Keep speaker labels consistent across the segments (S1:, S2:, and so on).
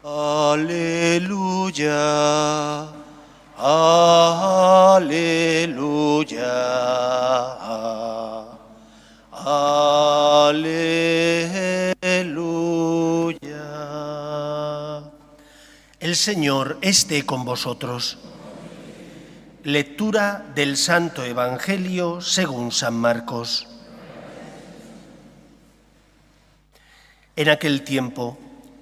S1: Aleluya, aleluya, aleluya. El Señor esté con vosotros. Lectura del Santo Evangelio según San Marcos. En aquel tiempo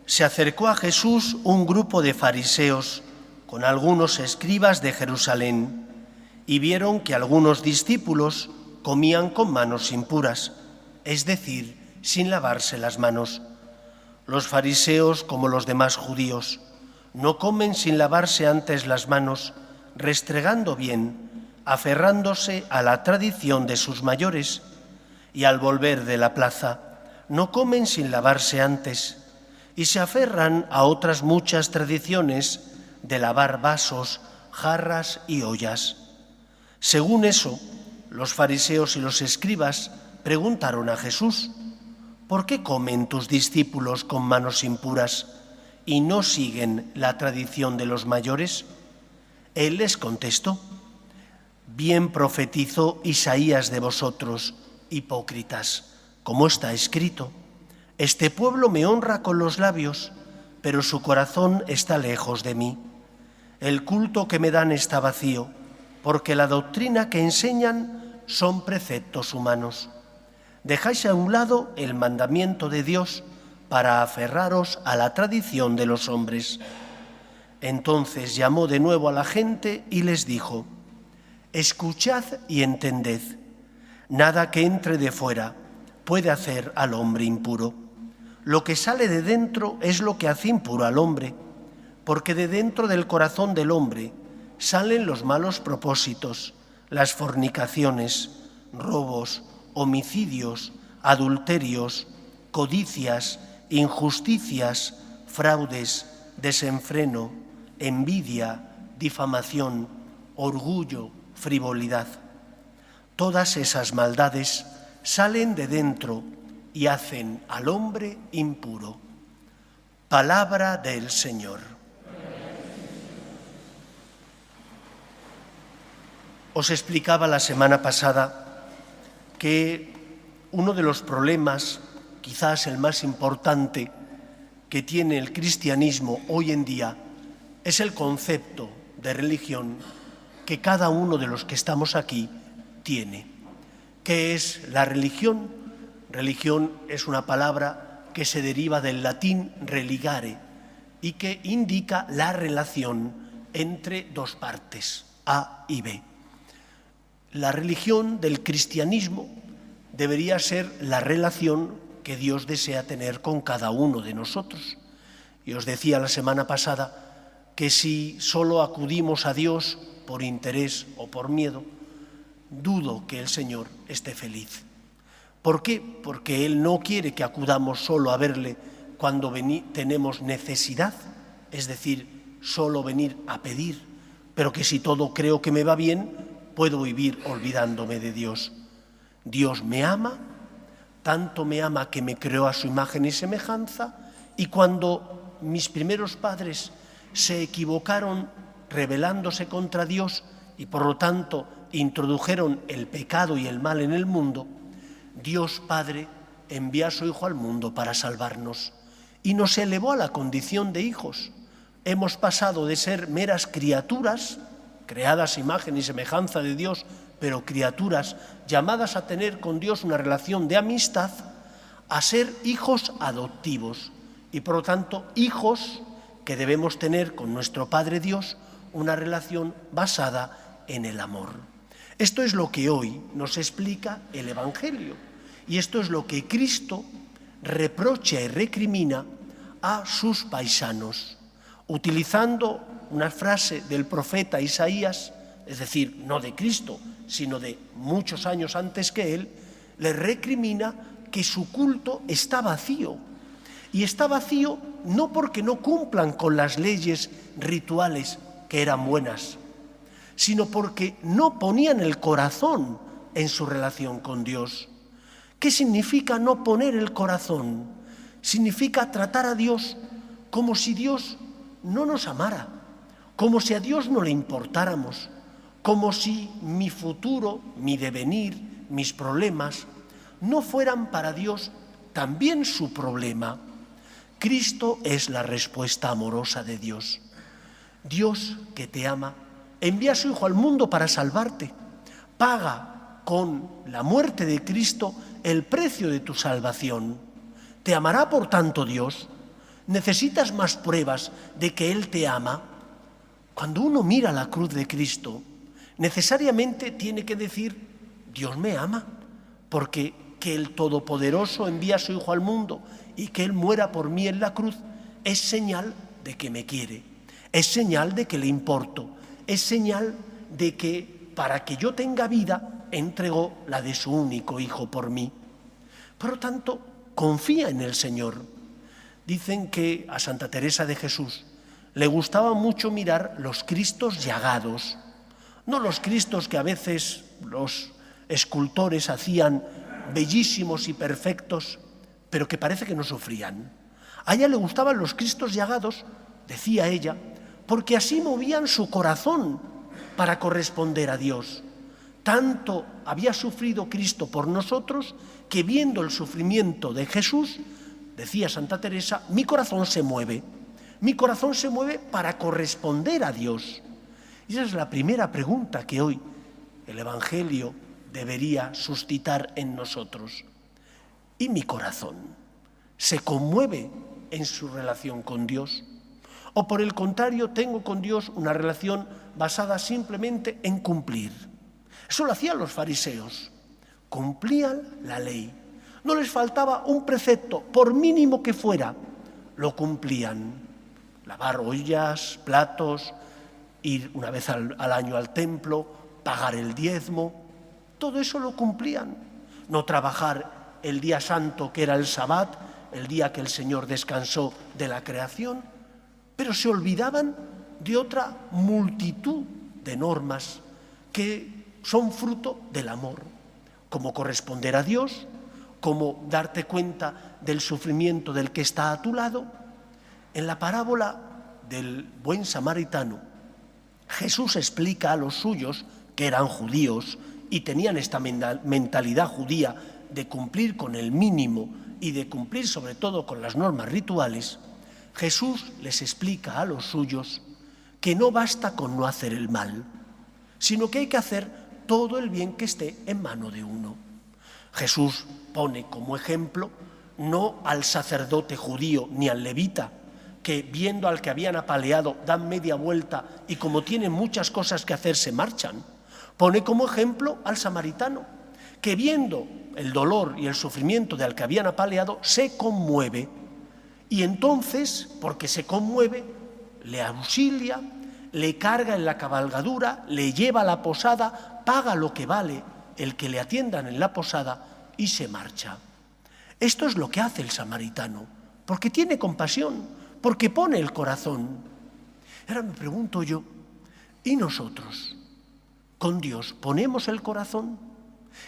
S1: se acercó a Jesús un grupo de fariseos con algunos escribas de Jerusalén y vieron que algunos discípulos comían con manos impuras, es decir, sin lavarse las manos. Los fariseos, como los demás judíos, no comen sin lavarse antes las manos, restregando bien, aferrándose a la tradición de sus mayores, y al volver de la plaza, no comen sin lavarse antes, y se aferran a otras muchas tradiciones de lavar vasos, jarras y ollas. Según eso, los fariseos y los escribas preguntaron a Jesús: ¿por qué comen tus discípulos con manos impuras y no siguen la tradición de los mayores? Él les contestó: bien profetizó Isaías de vosotros, hipócritas, como está escrito: este pueblo me honra con los labios, pero su corazón está lejos de mí. El culto que me dan está vacío, porque la doctrina que enseñan son preceptos humanos. Dejáis a un lado el mandamiento de Dios para aferraros a la tradición de los hombres. Entonces llamó de nuevo a la gente y les dijo: escuchad y entended. Nada que entre de fuera puede hacer al hombre impuro. Lo que sale de dentro es lo que hace impuro al hombre, porque de dentro del corazón del hombre salen los malos propósitos, las fornicaciones, robos, homicidios, adulterios, codicias, injusticias, fraudes, desenfreno, envidia, difamación, orgullo, frivolidad. Todas esas maldades salen de dentro y hacen al hombre impuro. Palabra del Señor. Os explicaba la semana pasada que uno de los problemas, quizás el más importante, que tiene el cristianismo hoy en día es el concepto de religión que cada uno de los que estamos aquí tiene. ¿Qué es la religión? Religión es una palabra que se deriva del latín religare y que indica la relación entre dos partes, A y B. La religión del cristianismo debería ser la relación que Dios desea tener con cada uno de nosotros. Y os decía la semana pasada que si solo acudimos a Dios por interés o por miedo, dudo que el Señor esté feliz. ¿Por qué? Porque Él no quiere que acudamos solo a verle cuando tenemos necesidad, es decir, solo venir a pedir, pero que si todo creo que me va bien, puedo vivir olvidándome de Dios. Dios me ama, tanto me ama que me creó a su imagen y semejanza, y cuando mis primeros padres se equivocaron rebelándose contra Dios y por lo tanto introdujeron el pecado y el mal en el mundo, Dios Padre envía a su Hijo al mundo para salvarnos y nos elevó a la condición de hijos. Hemos pasado de ser meras criaturas, creadas a imagen y semejanza de Dios, pero criaturas llamadas a tener con Dios una relación de amistad, a ser hijos adoptivos y por lo tanto hijos que debemos tener con nuestro Padre Dios una relación basada en el amor. Esto es lo que hoy nos explica el Evangelio y esto es lo que Cristo reprocha y recrimina a sus paisanos, utilizando una frase del profeta Isaías, es decir, no de Cristo, sino de muchos años antes que él, le recrimina que su culto está vacío. Y está vacío no porque no cumplan con las leyes rituales que eran buenas, sino porque no ponían el corazón en su relación con Dios. ¿Qué significa no poner el corazón? Significa tratar a Dios como si Dios no nos amara, como si a Dios no le importáramos, como si mi futuro, mi devenir, mis problemas no fueran para Dios también su problema. Cristo es la respuesta amorosa de Dios. Dios, que te ama, envía a su Hijo al mundo para salvarte. Paga con la muerte de Cristo el precio de tu salvación. ¿Te amará por tanto Dios? ¿Necesitas más pruebas de que Él te ama? Cuando uno mira la cruz de Cristo, necesariamente tiene que decir, Dios me ama, porque que el Todopoderoso envía a su Hijo al mundo y que Él muera por mí en la cruz es señal de que me quiere, es señal de que le importo, es señal de que para que yo tenga vida entregó la de su único Hijo por mí. Por lo tanto, confía en el Señor. Dicen que a Santa Teresa de Jesús le gustaba mucho mirar los Cristos llagados, no los Cristos que a veces los escultores hacían bellísimos y perfectos, pero que parece que no sufrían. A ella le gustaban los Cristos llagados, decía ella, porque así movían su corazón para corresponder a Dios. Tanto había sufrido Cristo por nosotros que viendo el sufrimiento de Jesús, decía Santa Teresa, mi corazón se mueve. Mi corazón se mueve para corresponder a Dios. Y esa es la primera pregunta que hoy el Evangelio debería suscitar en nosotros. ¿Y mi corazón se conmueve en su relación con Dios? ¿O por el contrario tengo con Dios una relación basada simplemente en cumplir? Eso lo hacían los fariseos. Cumplían la ley. No les faltaba un precepto, por mínimo que fuera, lo cumplían. Lavar ollas, platos, ir una vez al año al templo, pagar el diezmo, todo eso lo cumplían. No trabajar el día santo que era el Sabbat, el día que el Señor descansó de la creación, pero se olvidaban de otra multitud de normas que son fruto del amor, como corresponder a Dios, como darte cuenta del sufrimiento del que está a tu lado. En la parábola del buen samaritano, Jesús explica a los suyos, que eran judíos y tenían esta mentalidad judía de cumplir con el mínimo y de cumplir sobre todo con las normas rituales, Jesús les explica a los suyos que no basta con no hacer el mal, sino que hay que hacer todo el bien que esté en mano de uno. Jesús pone como ejemplo no al sacerdote judío ni al levita, que viendo al que habían apaleado dan media vuelta y como tienen muchas cosas que hacer se marchan. Pone como ejemplo al samaritano, que viendo el dolor y el sufrimiento del que habían apaleado se conmueve y entonces, porque se conmueve, le auxilia, le carga en la cabalgadura, le lleva a la posada, paga lo que vale el que le atiendan en la posada y se marcha. Esto es lo que hace el samaritano, porque tiene compasión, porque pone el corazón. Ahora me pregunto yo, ¿y nosotros con Dios ponemos el corazón?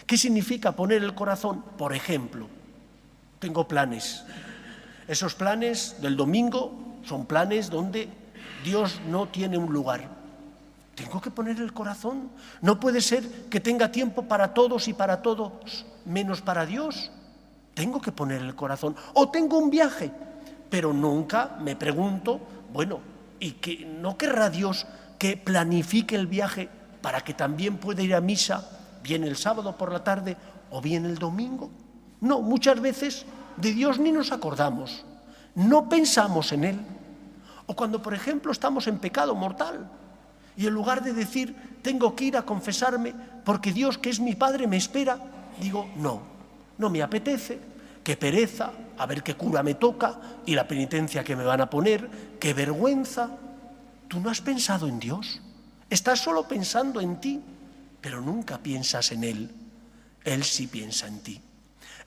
S1: ¿Qué significa poner el corazón? Por ejemplo, tengo planes. Esos planes del domingo son planes donde Dios no tiene un lugar. Tengo que poner el corazón. No puede ser que tenga tiempo para todos y para todos, menos para Dios. Tengo que poner el corazón. O tengo un viaje, pero nunca me pregunto, bueno, ¿y que no querrá Dios que planifique el viaje para que también pueda ir a misa, bien el sábado por la tarde o bien el domingo? No, muchas veces de Dios ni nos acordamos, no pensamos en Él. O cuando, por ejemplo, estamos en pecado mortal y en lugar de decir, tengo que ir a confesarme porque Dios, que es mi Padre, me espera, digo, no me apetece, qué pereza, a ver qué cura me toca y la penitencia que me van a poner, qué vergüenza. Tú no has pensado en Dios, estás solo pensando en ti, pero nunca piensas en Él. Él sí piensa en ti.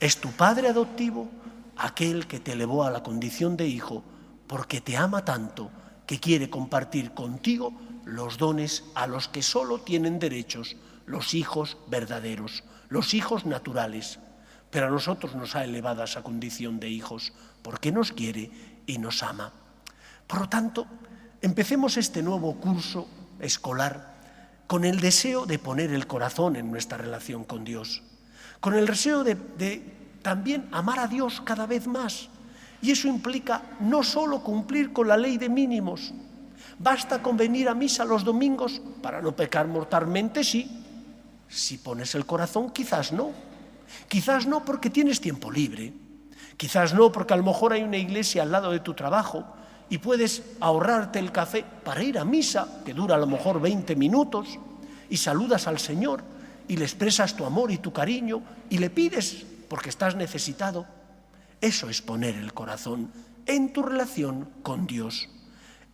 S1: Es tu Padre adoptivo, aquel que te elevó a la condición de hijo, porque te ama tanto que quiere compartir contigo los dones a los que solo tienen derechos los hijos verdaderos, los hijos naturales. Pero a nosotros nos ha elevado a esa condición de hijos porque nos quiere y nos ama. Por lo tanto, empecemos este nuevo curso escolar con el deseo de poner el corazón en nuestra relación con Dios, con el deseo de también amar a Dios cada vez más. Y eso implica no solo cumplir con la ley de mínimos. Basta con venir a misa los domingos para no pecar mortalmente, sí. Si pones el corazón, quizás no. Quizás no porque tienes tiempo libre. Quizás no porque a lo mejor hay una iglesia al lado de tu trabajo y puedes ahorrarte el café para ir a misa, que dura a lo mejor 20 minutos, y saludas al Señor y le expresas tu amor y tu cariño y le pides porque estás necesitado. Eso es poner el corazón en tu relación con Dios.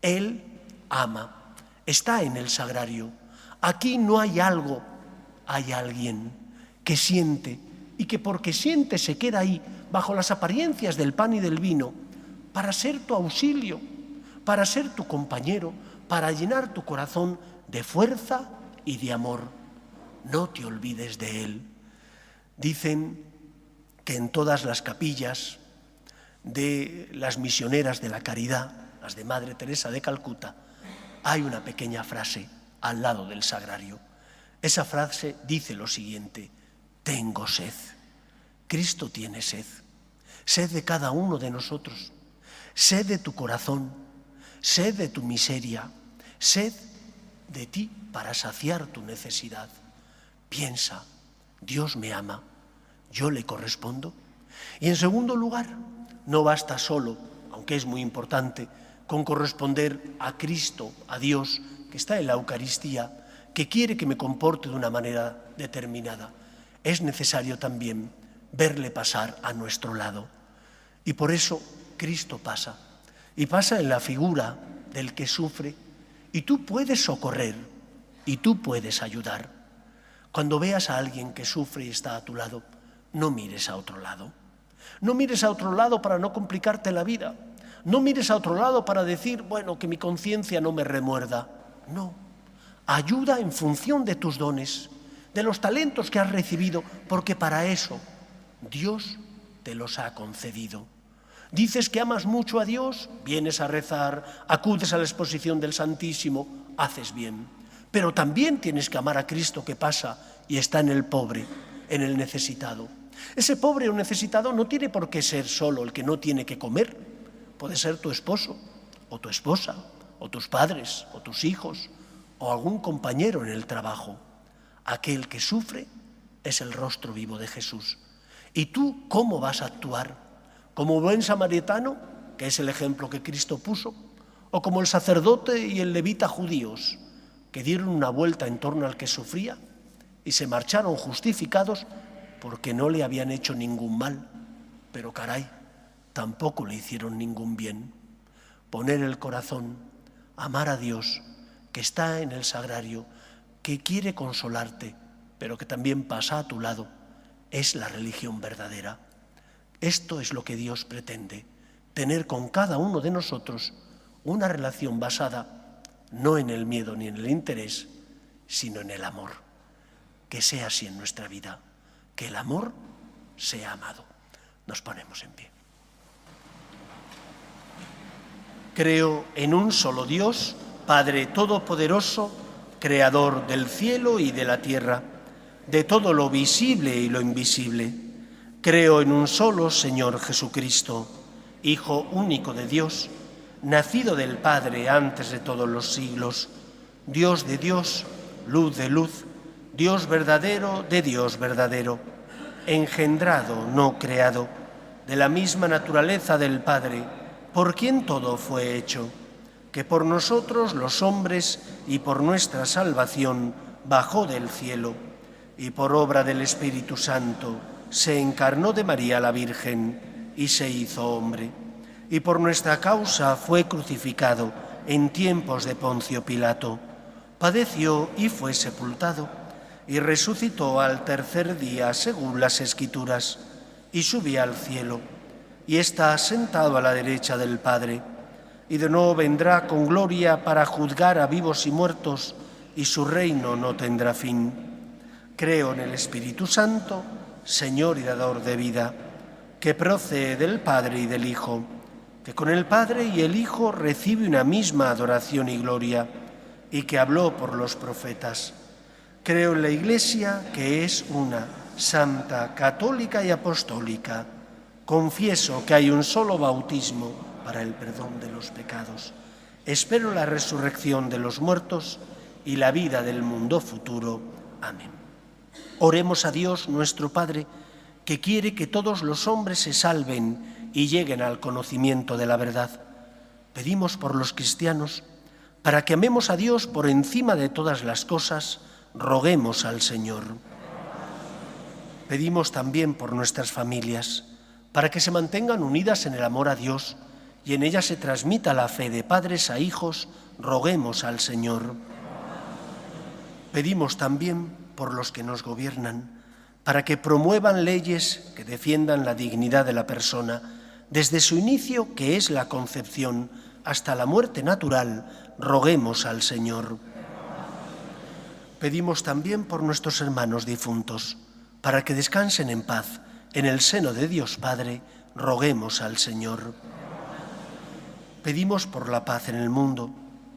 S1: Él ama, está en el sagrario. Aquí no hay algo, hay alguien que siente y que porque siente se queda ahí bajo las apariencias del pan y del vino para ser tu auxilio, para ser tu compañero, para llenar tu corazón de fuerza y de amor. No te olvides de Él. Dicen que en todas las capillas de las misioneras de la caridad, las de Madre Teresa de Calcuta, hay una pequeña frase al lado del sagrario. Esa frase dice lo siguiente: tengo sed. Cristo tiene sed. Sed de cada uno de nosotros. Sed de tu corazón. Sed de tu miseria. Sed de ti para saciar tu necesidad. Piensa, Dios me ama, yo le correspondo. Y en segundo lugar, no basta solo, aunque es muy importante, con corresponder a Cristo, a Dios, que está en la Eucaristía, que quiere que me comporte de una manera determinada. Es necesario también verle pasar a nuestro lado. Y por eso Cristo pasa. Y pasa en la figura del que sufre. Y tú puedes socorrer. Y tú puedes ayudar. Cuando veas a alguien que sufre y está a tu lado, no mires a otro lado. No mires a otro lado para no complicarte la vida. No mires a otro lado para decir, bueno, que mi conciencia no me remuerda. No. Ayuda en función de tus dones, de los talentos que has recibido, porque para eso Dios te los ha concedido. Dices que amas mucho a Dios, vienes a rezar, acudes a la exposición del Santísimo, haces bien. Pero también tienes que amar a Cristo que pasa y está en el pobre, en el necesitado. Ese pobre o necesitado no tiene por qué ser solo el que no tiene que comer. Puede ser tu esposo, o tu esposa, o tus padres, o tus hijos, o algún compañero en el trabajo. Aquel que sufre es el rostro vivo de Jesús. ¿Y tú cómo vas a actuar? ¿Como buen samaritano, que es el ejemplo que Cristo puso? ¿O como el sacerdote y el levita judíos, que dieron una vuelta en torno al que sufría y se marcharon justificados porque no le habían hecho ningún mal? Pero caray, tampoco le hicieron ningún bien. Poner el corazón, amar a Dios, que está en el sagrario, que quiere consolarte, pero que también pasa a tu lado, es la religión verdadera. Esto es lo que Dios pretende, tener con cada uno de nosotros una relación basada no en el miedo ni en el interés, sino en el amor. Que sea así en nuestra vida, que el amor sea amado. Nos ponemos en pie. Creo en un solo Dios, Padre Todopoderoso, Creador del cielo y de la tierra, de todo lo visible y lo invisible. Creo en un solo Señor Jesucristo, Hijo único de Dios, nacido del Padre antes de todos los siglos, Dios de Dios, luz de luz, Dios verdadero de Dios verdadero, engendrado, no creado, de la misma naturaleza del Padre, por quien todo fue hecho, que por nosotros los hombres y por nuestra salvación bajó del cielo, y por obra del Espíritu Santo se encarnó de María la Virgen y se hizo hombre, y por nuestra causa fue crucificado en tiempos de Poncio Pilato, padeció y fue sepultado, y resucitó al tercer día según las Escrituras, y subió al cielo, y está sentado a la derecha del Padre, y de nuevo vendrá con gloria para juzgar a vivos y muertos, y su reino no tendrá fin. Creo en el Espíritu Santo, Señor y dador de vida, que procede del Padre y del Hijo, que con el Padre y el Hijo recibe una misma adoración y gloria, y que habló por los profetas. Creo en la Iglesia, que es una, santa, católica y apostólica. Confieso que hay un solo bautismo para el perdón de los pecados. Espero la resurrección de los muertos y la vida del mundo futuro. Amén. Oremos a Dios nuestro Padre, que quiere que todos los hombres se salven y lleguen al conocimiento de la verdad. Pedimos por los cristianos, para que amemos a Dios por encima de todas las cosas, roguemos al Señor. Pedimos también por nuestras familias, para que se mantengan unidas en el amor a Dios y en ellas se transmita la fe de padres a hijos, roguemos al Señor. Pedimos también por los que nos gobiernan, para que promuevan leyes que defiendan la dignidad de la persona, desde su inicio, que es la concepción, hasta la muerte natural, roguemos al Señor. Pedimos también por nuestros hermanos difuntos, para que descansen en paz en el seno de Dios Padre, roguemos al Señor. Pedimos por la paz en el mundo,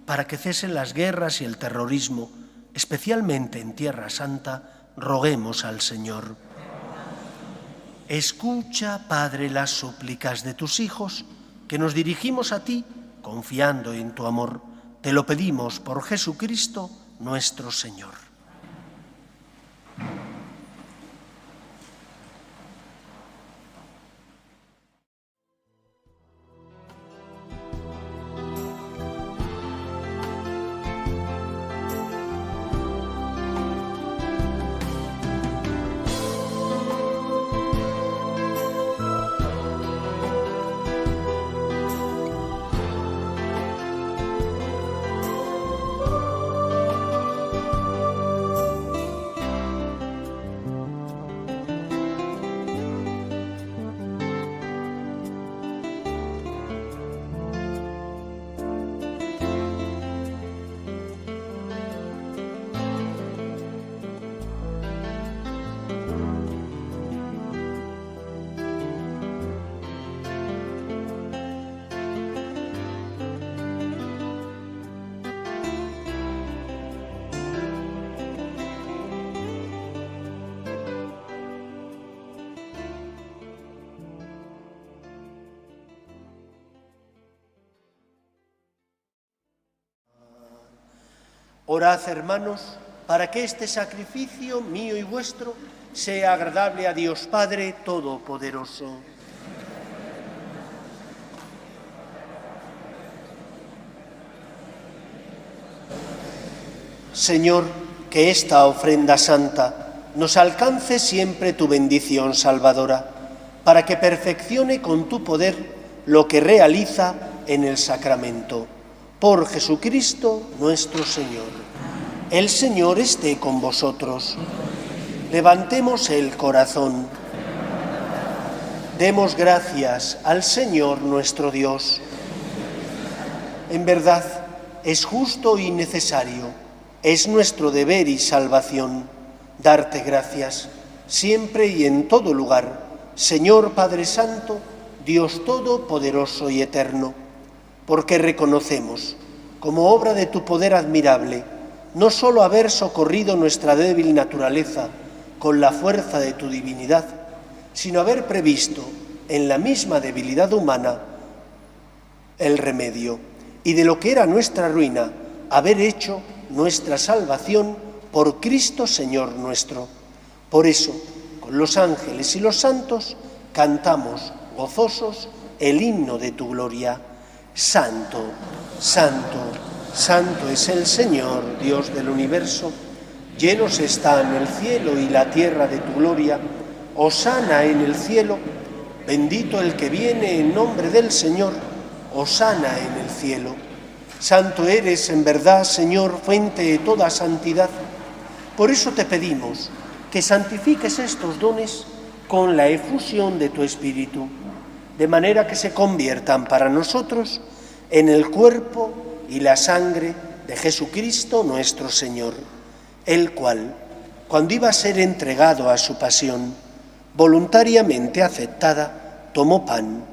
S1: para que cesen las guerras y el terrorismo, especialmente en Tierra Santa, roguemos al Señor. Escucha, Padre, las súplicas de tus hijos, que nos dirigimos a ti, confiando en tu amor. Te lo pedimos por Jesucristo, nuestro Señor. Orad, hermanos, para que este sacrificio mío y vuestro sea agradable a Dios Padre Todopoderoso. Señor, que esta ofrenda santa nos alcance siempre tu bendición salvadora, para que perfeccione con tu poder lo que realiza en el sacramento. Por Jesucristo nuestro Señor. El Señor esté con vosotros. Levantemos el corazón. Demos gracias al Señor nuestro Dios. En verdad, es justo y necesario, es nuestro deber y salvación, darte gracias, siempre y en todo lugar, Señor Padre Santo, Dios Todopoderoso y Eterno, porque reconocemos, como obra de tu poder admirable, no solo haber socorrido nuestra débil naturaleza con la fuerza de tu divinidad, sino haber previsto en la misma debilidad humana el remedio, y de lo que era nuestra ruina, haber hecho nuestra salvación por Cristo Señor nuestro. Por eso, con los ángeles y los santos, cantamos gozosos el himno de tu gloria. Santo, santo, santo es el Señor, Dios del universo. Llenos están el cielo y la tierra de tu gloria. Hosana en el cielo. Bendito el que viene en nombre del Señor. Hosana en el cielo. Santo eres en verdad, Señor, fuente de toda santidad. Por eso te pedimos que santifiques estos dones con la efusión de tu Espíritu, de manera que se conviertan para nosotros en el cuerpo y la sangre de Jesucristo nuestro Señor, el cual, cuando iba a ser entregado a su pasión, voluntariamente aceptada, tomó pan,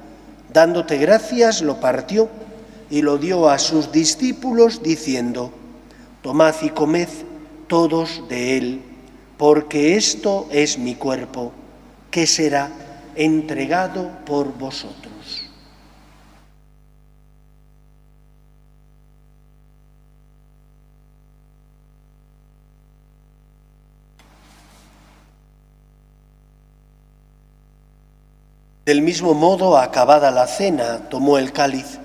S1: Dándote gracias, lo partió y lo dio a sus discípulos, diciendo: Tomad y comed todos de él, porque esto es mi cuerpo, que será entregado por vosotros. Del mismo modo, acabada la cena, tomó el cáliz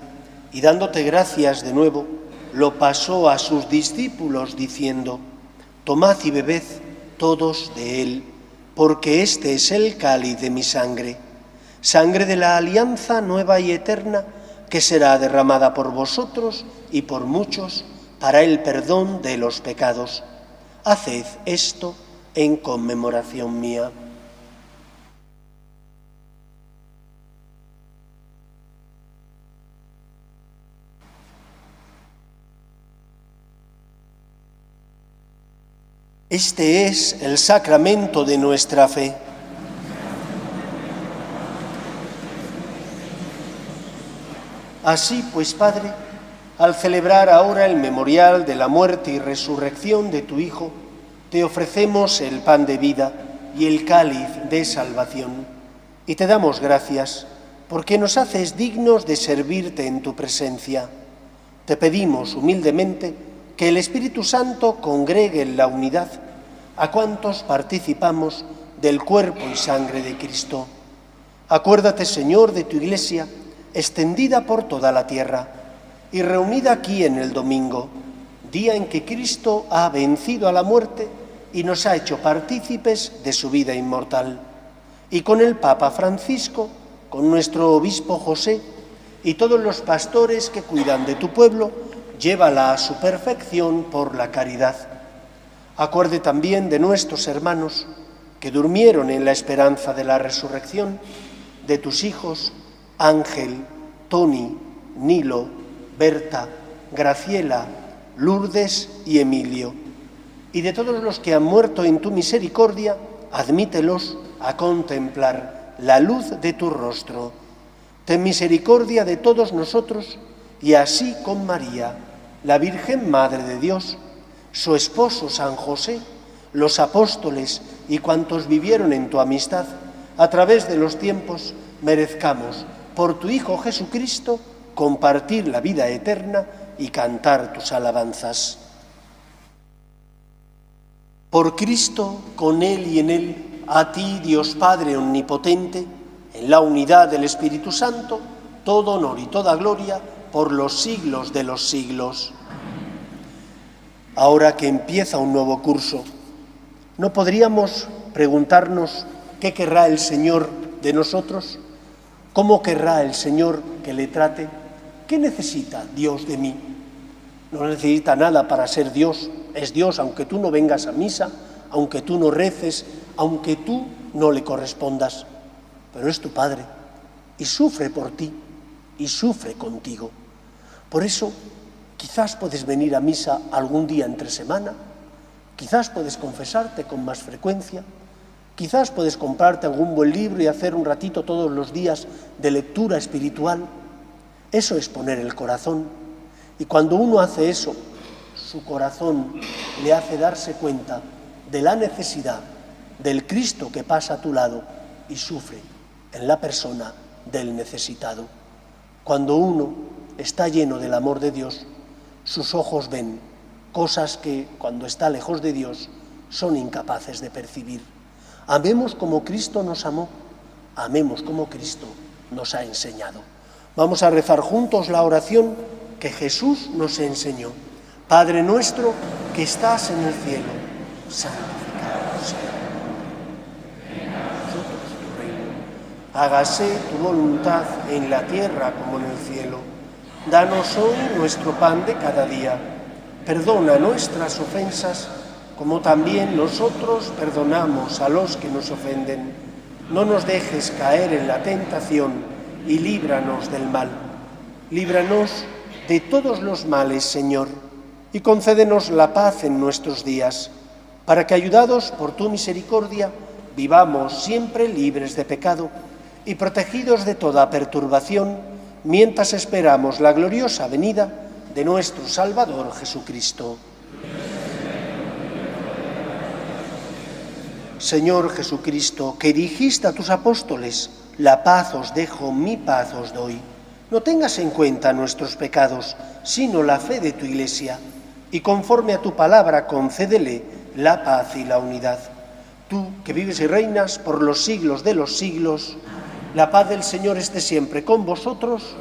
S1: y, dándote gracias de nuevo, lo pasó a sus discípulos, diciendo: Tomad y bebed todos de él, porque este es el cáliz de mi sangre, sangre de la alianza nueva y eterna, que será derramada por vosotros y por muchos para el perdón de los pecados. Haced esto en conmemoración mía. Este es el sacramento de nuestra fe. Así pues, Padre, al celebrar ahora el memorial de la muerte y resurrección de tu Hijo, te ofrecemos el pan de vida y el cáliz de salvación, y te damos gracias porque nos haces dignos de servirte en tu presencia. Te pedimos humildemente que el Espíritu Santo congregue en la unidad a cuantos participamos del cuerpo y sangre de Cristo. Acuérdate, Señor, de tu Iglesia, extendida por toda la tierra y reunida aquí en el domingo, día en que Cristo ha vencido a la muerte y nos ha hecho partícipes de su vida inmortal. Y con el Papa Francisco, con nuestro obispo José y todos los pastores que cuidan de tu pueblo, llévala a su perfección por la caridad. Acuerde también de nuestros hermanos que durmieron en la esperanza de la resurrección, de tus hijos Ángel, Toni, Nilo, Berta, Graciela, Lourdes y Emilio, y de todos los que han muerto en tu misericordia, admítelos a contemplar la luz de tu rostro. Ten misericordia de todos nosotros, y así con María, la Virgen Madre de Dios, su esposo San José, los apóstoles y cuantos vivieron en tu amistad, a través de los tiempos, merezcamos, por tu Hijo Jesucristo, compartir la vida eterna y cantar tus alabanzas. Por Cristo, con Él y en Él, a ti, Dios Padre omnipotente, en la unidad del Espíritu Santo, todo honor y toda gloria por los siglos de los siglos. Ahora que empieza un nuevo curso, ¿no podríamos preguntarnos qué querrá el Señor de nosotros? ¿Cómo querrá el Señor que le trate? ¿Qué necesita Dios de mí? No necesita nada para ser Dios. Es Dios aunque tú no vengas a misa, aunque tú no reces, aunque tú no le correspondas. Pero es tu Padre y sufre por ti y sufre contigo. Por eso, quizás puedes venir a misa algún día entre semana, quizás puedes confesarte con más frecuencia, quizás puedes comprarte algún buen libro y hacer un ratito todos los días de lectura espiritual. Eso es poner el corazón. Y cuando uno hace eso, su corazón le hace darse cuenta de la necesidad del Cristo que pasa a tu lado y sufre en la persona del necesitado. Cuando uno está lleno del amor de Dios, sus ojos ven cosas que, cuando está lejos de Dios, son incapaces de percibir. Amemos como Cristo nos amó, amemos como Cristo nos ha enseñado. Vamos a rezar juntos la oración que Jesús nos enseñó. Padre nuestro que estás en el cielo, santificado sea tu reino. Hágase tu voluntad en la tierra como en el cielo. Danos hoy nuestro pan de cada día. Perdona nuestras ofensas, como también nosotros perdonamos a los que nos ofenden. No nos dejes caer en la tentación y líbranos del mal. Líbranos de todos los males, Señor, y concédenos la paz en nuestros días, para que, ayudados por tu misericordia, vivamos siempre libres de pecado y protegidos de toda perturbación, mientras esperamos la gloriosa venida de nuestro Salvador Jesucristo. Señor Jesucristo, que dijiste a tus apóstoles, la paz os dejo, mi paz os doy. No tengas en cuenta nuestros pecados, sino la fe de tu Iglesia, y conforme a tu palabra concédele la paz y la unidad. Tú, que vives y reinas por los siglos de los siglos, la paz del Señor esté siempre con vosotros.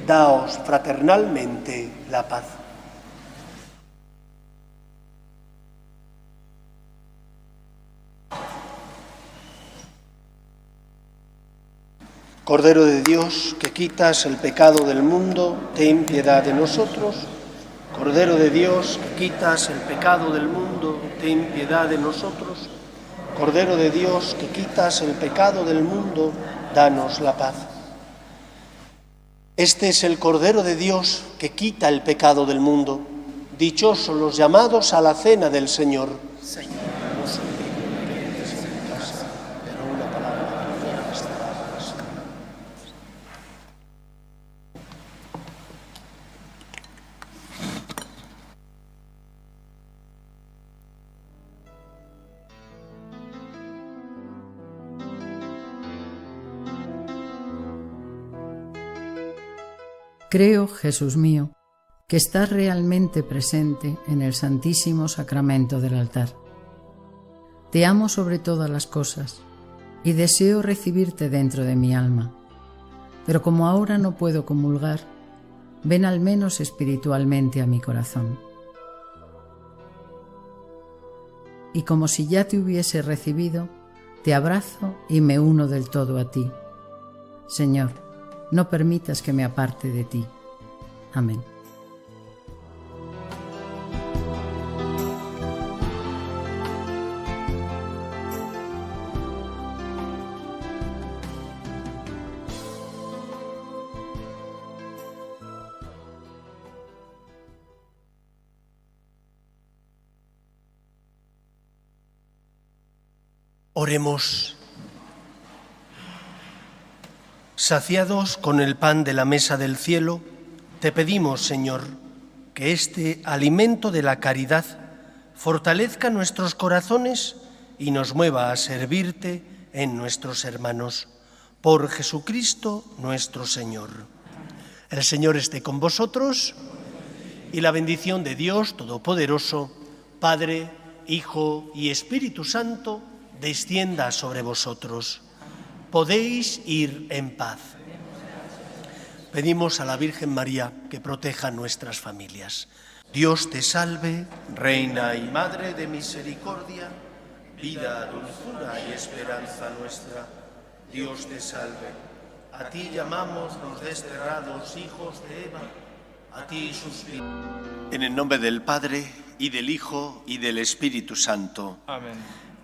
S1: Daos fraternalmente la paz. Cordero de Dios, que quitas el pecado del mundo, ten piedad de nosotros. Cordero de Dios, que quitas el pecado del mundo, ten piedad de nosotros. Cordero de Dios, que quitas el pecado del mundo, danos la paz. Este es el Cordero de Dios que quita el pecado del mundo. Dichosos los llamados a la cena del Señor. Señor, no soy digno de que entres en mi casa, pero una palabra tuya bastará para sanar.
S2: Creo, Jesús mío, que estás realmente presente en el Santísimo Sacramento del altar. Te amo sobre todas las cosas y deseo recibirte dentro de mi alma, pero como ahora no puedo comulgar, ven al menos espiritualmente a mi corazón. Y como si ya te hubiese recibido, te abrazo y me uno del todo a ti. Señor, no permitas que me aparte de ti. Amén.
S1: Oremos. Saciados con el pan de la mesa del cielo, te pedimos, Señor, que este alimento de la caridad fortalezca nuestros corazones y nos mueva a servirte en nuestros hermanos. Por Jesucristo nuestro Señor. El Señor esté con vosotros y la bendición de Dios Todopoderoso, Padre, Hijo y Espíritu Santo, descienda sobre vosotros. Podéis ir en paz. Pedimos a la Virgen María que proteja nuestras familias. Dios te salve, Reina y Madre de misericordia, vida, dulzura y esperanza nuestra. Dios te salve. A ti llamamos los desterrados hijos de Eva, a ti suspiramos. En el nombre del Padre, y del Hijo, y del Espíritu Santo.
S3: Amén.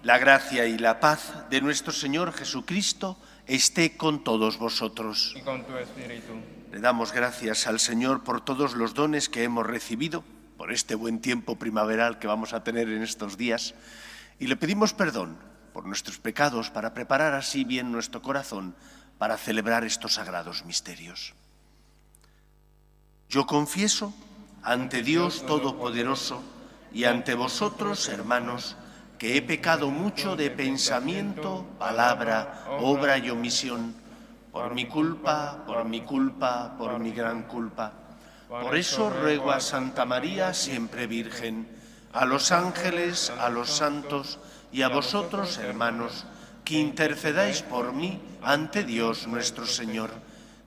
S1: La gracia y la paz de nuestro Señor Jesucristo esté con todos vosotros.
S3: Y con tu espíritu.
S1: Le damos gracias al Señor por todos los dones que hemos recibido, por este buen tiempo primaveral que vamos a tener en estos días, y le pedimos perdón por nuestros pecados para preparar así bien nuestro corazón para celebrar estos sagrados misterios. Yo confieso ante Dios Todopoderoso y ante vosotros, hermanos, que he pecado mucho de pensamiento, palabra, obra y omisión, por mi culpa, por mi gran culpa. Por eso ruego a Santa María, siempre Virgen, a los ángeles, a los santos y a vosotros, hermanos, que intercedáis por mí ante Dios nuestro Señor.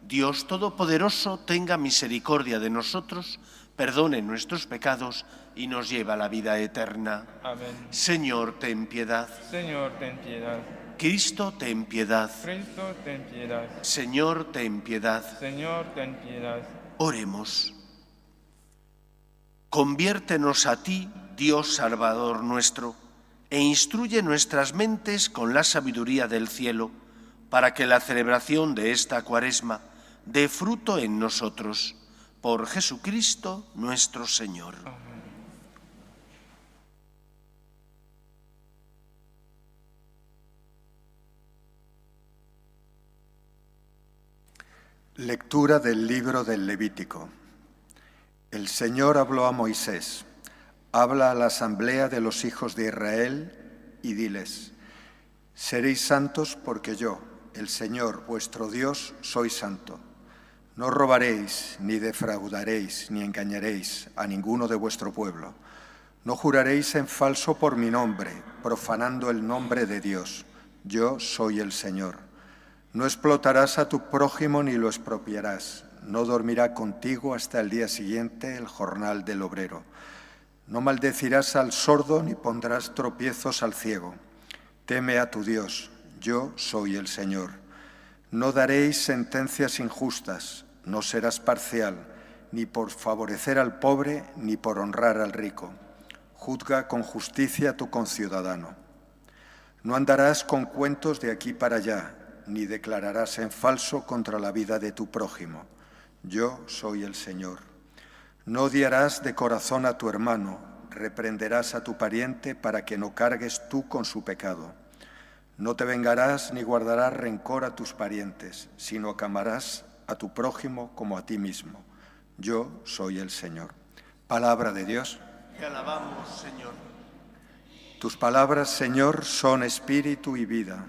S1: Dios Todopoderoso tenga misericordia de nosotros, perdone nuestros pecados y nos lleve a la vida eterna.
S3: Amén.
S1: Señor, ten piedad.
S3: Señor, ten piedad.
S1: Cristo, ten piedad.
S3: Cristo, ten piedad.
S1: Señor, ten piedad.
S3: Señor, ten piedad.
S1: Oremos. Conviértenos a ti, Dios Salvador nuestro, e instruye nuestras mentes con la sabiduría del cielo, para que la celebración de esta Cuaresma dé fruto en nosotros. Por Jesucristo nuestro Señor.
S3: Amén.
S4: Lectura del libro del Levítico. El Señor habló a Moisés: habla a la asamblea de los hijos de Israel y diles: seréis santos porque yo, el Señor vuestro Dios, soy santo. No robaréis, ni defraudaréis, ni engañaréis a ninguno de vuestro pueblo. No juraréis en falso por mi nombre, profanando el nombre de Dios. Yo soy el Señor. No explotarás a tu prójimo ni lo expropiarás. No dormirá contigo hasta el día siguiente el jornal del obrero. No maldecirás al sordo ni pondrás tropiezos al ciego. Teme a tu Dios. Yo soy el Señor. No daréis sentencias injustas. No serás parcial, ni por favorecer al pobre, ni por honrar al rico. Juzga con justicia a tu conciudadano. No andarás con cuentos de aquí para allá, ni declararás en falso contra la vida de tu prójimo. Yo soy el Señor. No odiarás de corazón a tu hermano, reprenderás a tu pariente para que no cargues tú con su pecado. No te vengarás ni guardarás rencor a tus parientes, sino que amarás a tu prójimo como a ti mismo. Yo soy el Señor. Palabra de Dios.
S1: Te alabamos, Señor.
S4: Tus palabras, Señor, son espíritu y vida.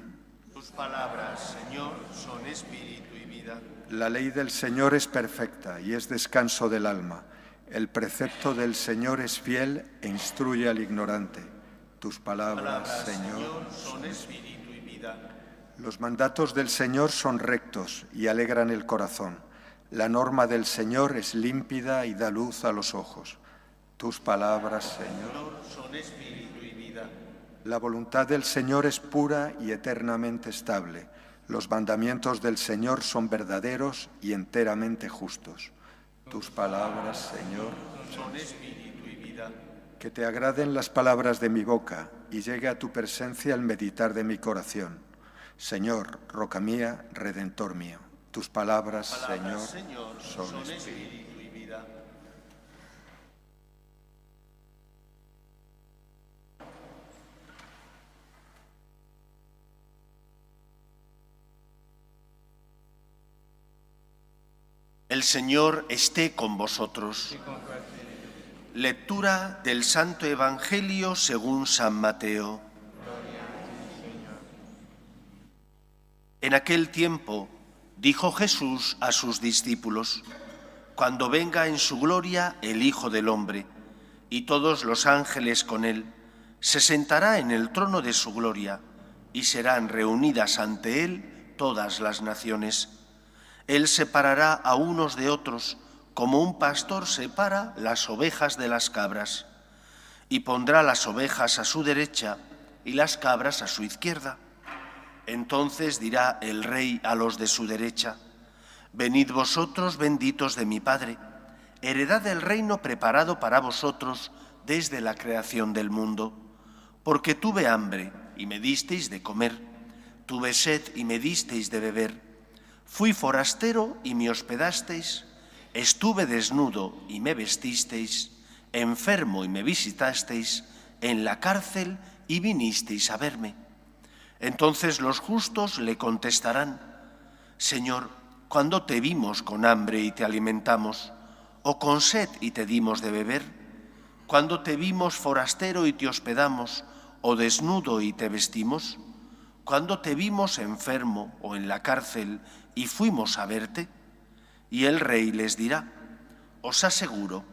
S1: Tus palabras, Señor, son espíritu y vida.
S4: La ley del Señor es perfecta y es descanso del alma. El precepto del Señor es fiel e instruye al ignorante. Tus palabras, Señor,
S1: son espíritu y vida.
S4: Los mandatos del Señor son rectos y alegran el corazón. La norma del Señor es límpida y da luz a los ojos. Tus palabras, Señor,
S1: son espíritu y vida.
S4: La voluntad del Señor es pura y eternamente estable. Los mandamientos del Señor son verdaderos y enteramente justos. Tus palabras, Señor,
S1: son espíritu y vida.
S4: Que te agraden las palabras de mi boca y llegue a tu presencia el meditar de mi corazón. Señor, roca mía, redentor mío. Tus palabras, Señor, son espíritu
S1: y vida. El Señor esté con vosotros.
S3: y con tu espíritu.
S1: Lectura del Santo Evangelio según San Mateo.
S3: Gloria a ti, Señor.
S1: En aquel tiempo dijo Jesús a sus discípulos: cuando venga en su gloria el Hijo del Hombre, y todos los ángeles con él, se sentará en el trono de su gloria, y serán reunidas ante él todas las naciones. Él separará a unos de otros, como un pastor separa las ovejas de las cabras, y pondrá las ovejas a su derecha y las cabras a su izquierda. Entonces dirá el Rey a los de su derecha: venid vosotros benditos de mi Padre, heredad del reino preparado para vosotros desde la creación del mundo. Porque tuve hambre y me disteis de comer, tuve sed y me disteis de beber, fui forastero y me hospedasteis, estuve desnudo y me vestisteis, enfermo y me visitasteis, en la cárcel y vinisteis a verme. Entonces los justos le contestarán: Señor, ¿cuándo te vimos con hambre y te alimentamos, o con sed y te dimos de beber? ¿Cuándo te vimos forastero y te hospedamos, o desnudo y te vestimos? ¿Cuándo te vimos enfermo o en la cárcel y fuimos a verte? Y el Rey les dirá: os aseguro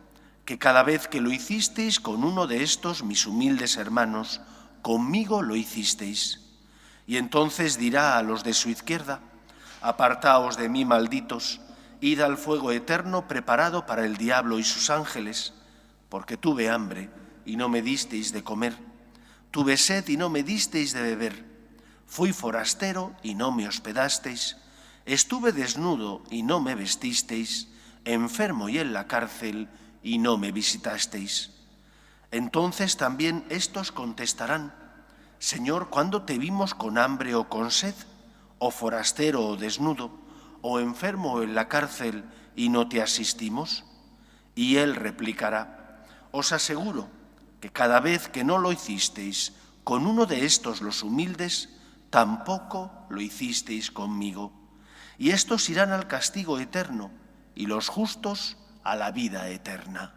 S1: que cada vez que lo hicisteis con uno de estos mis humildes hermanos, conmigo lo hicisteis. Y entonces dirá a los de su izquierda: apartaos de mí, malditos, id al fuego eterno preparado para el diablo y sus ángeles, porque tuve hambre y no me disteis de comer, tuve sed y no me disteis de beber, fui forastero y no me hospedasteis, estuve desnudo y no me vestisteis, enfermo y en la cárcel y no me visitasteis. Entonces también estos contestarán: Señor, ¿cuándo te vimos con hambre o con sed, o forastero o desnudo, o enfermo o en la cárcel y no te asistimos? Y él replicará: os aseguro que cada vez que no lo hicisteis con uno de estos los humildes, tampoco lo hicisteis conmigo. y estos irán al castigo eterno, y los justos a la vida eterna.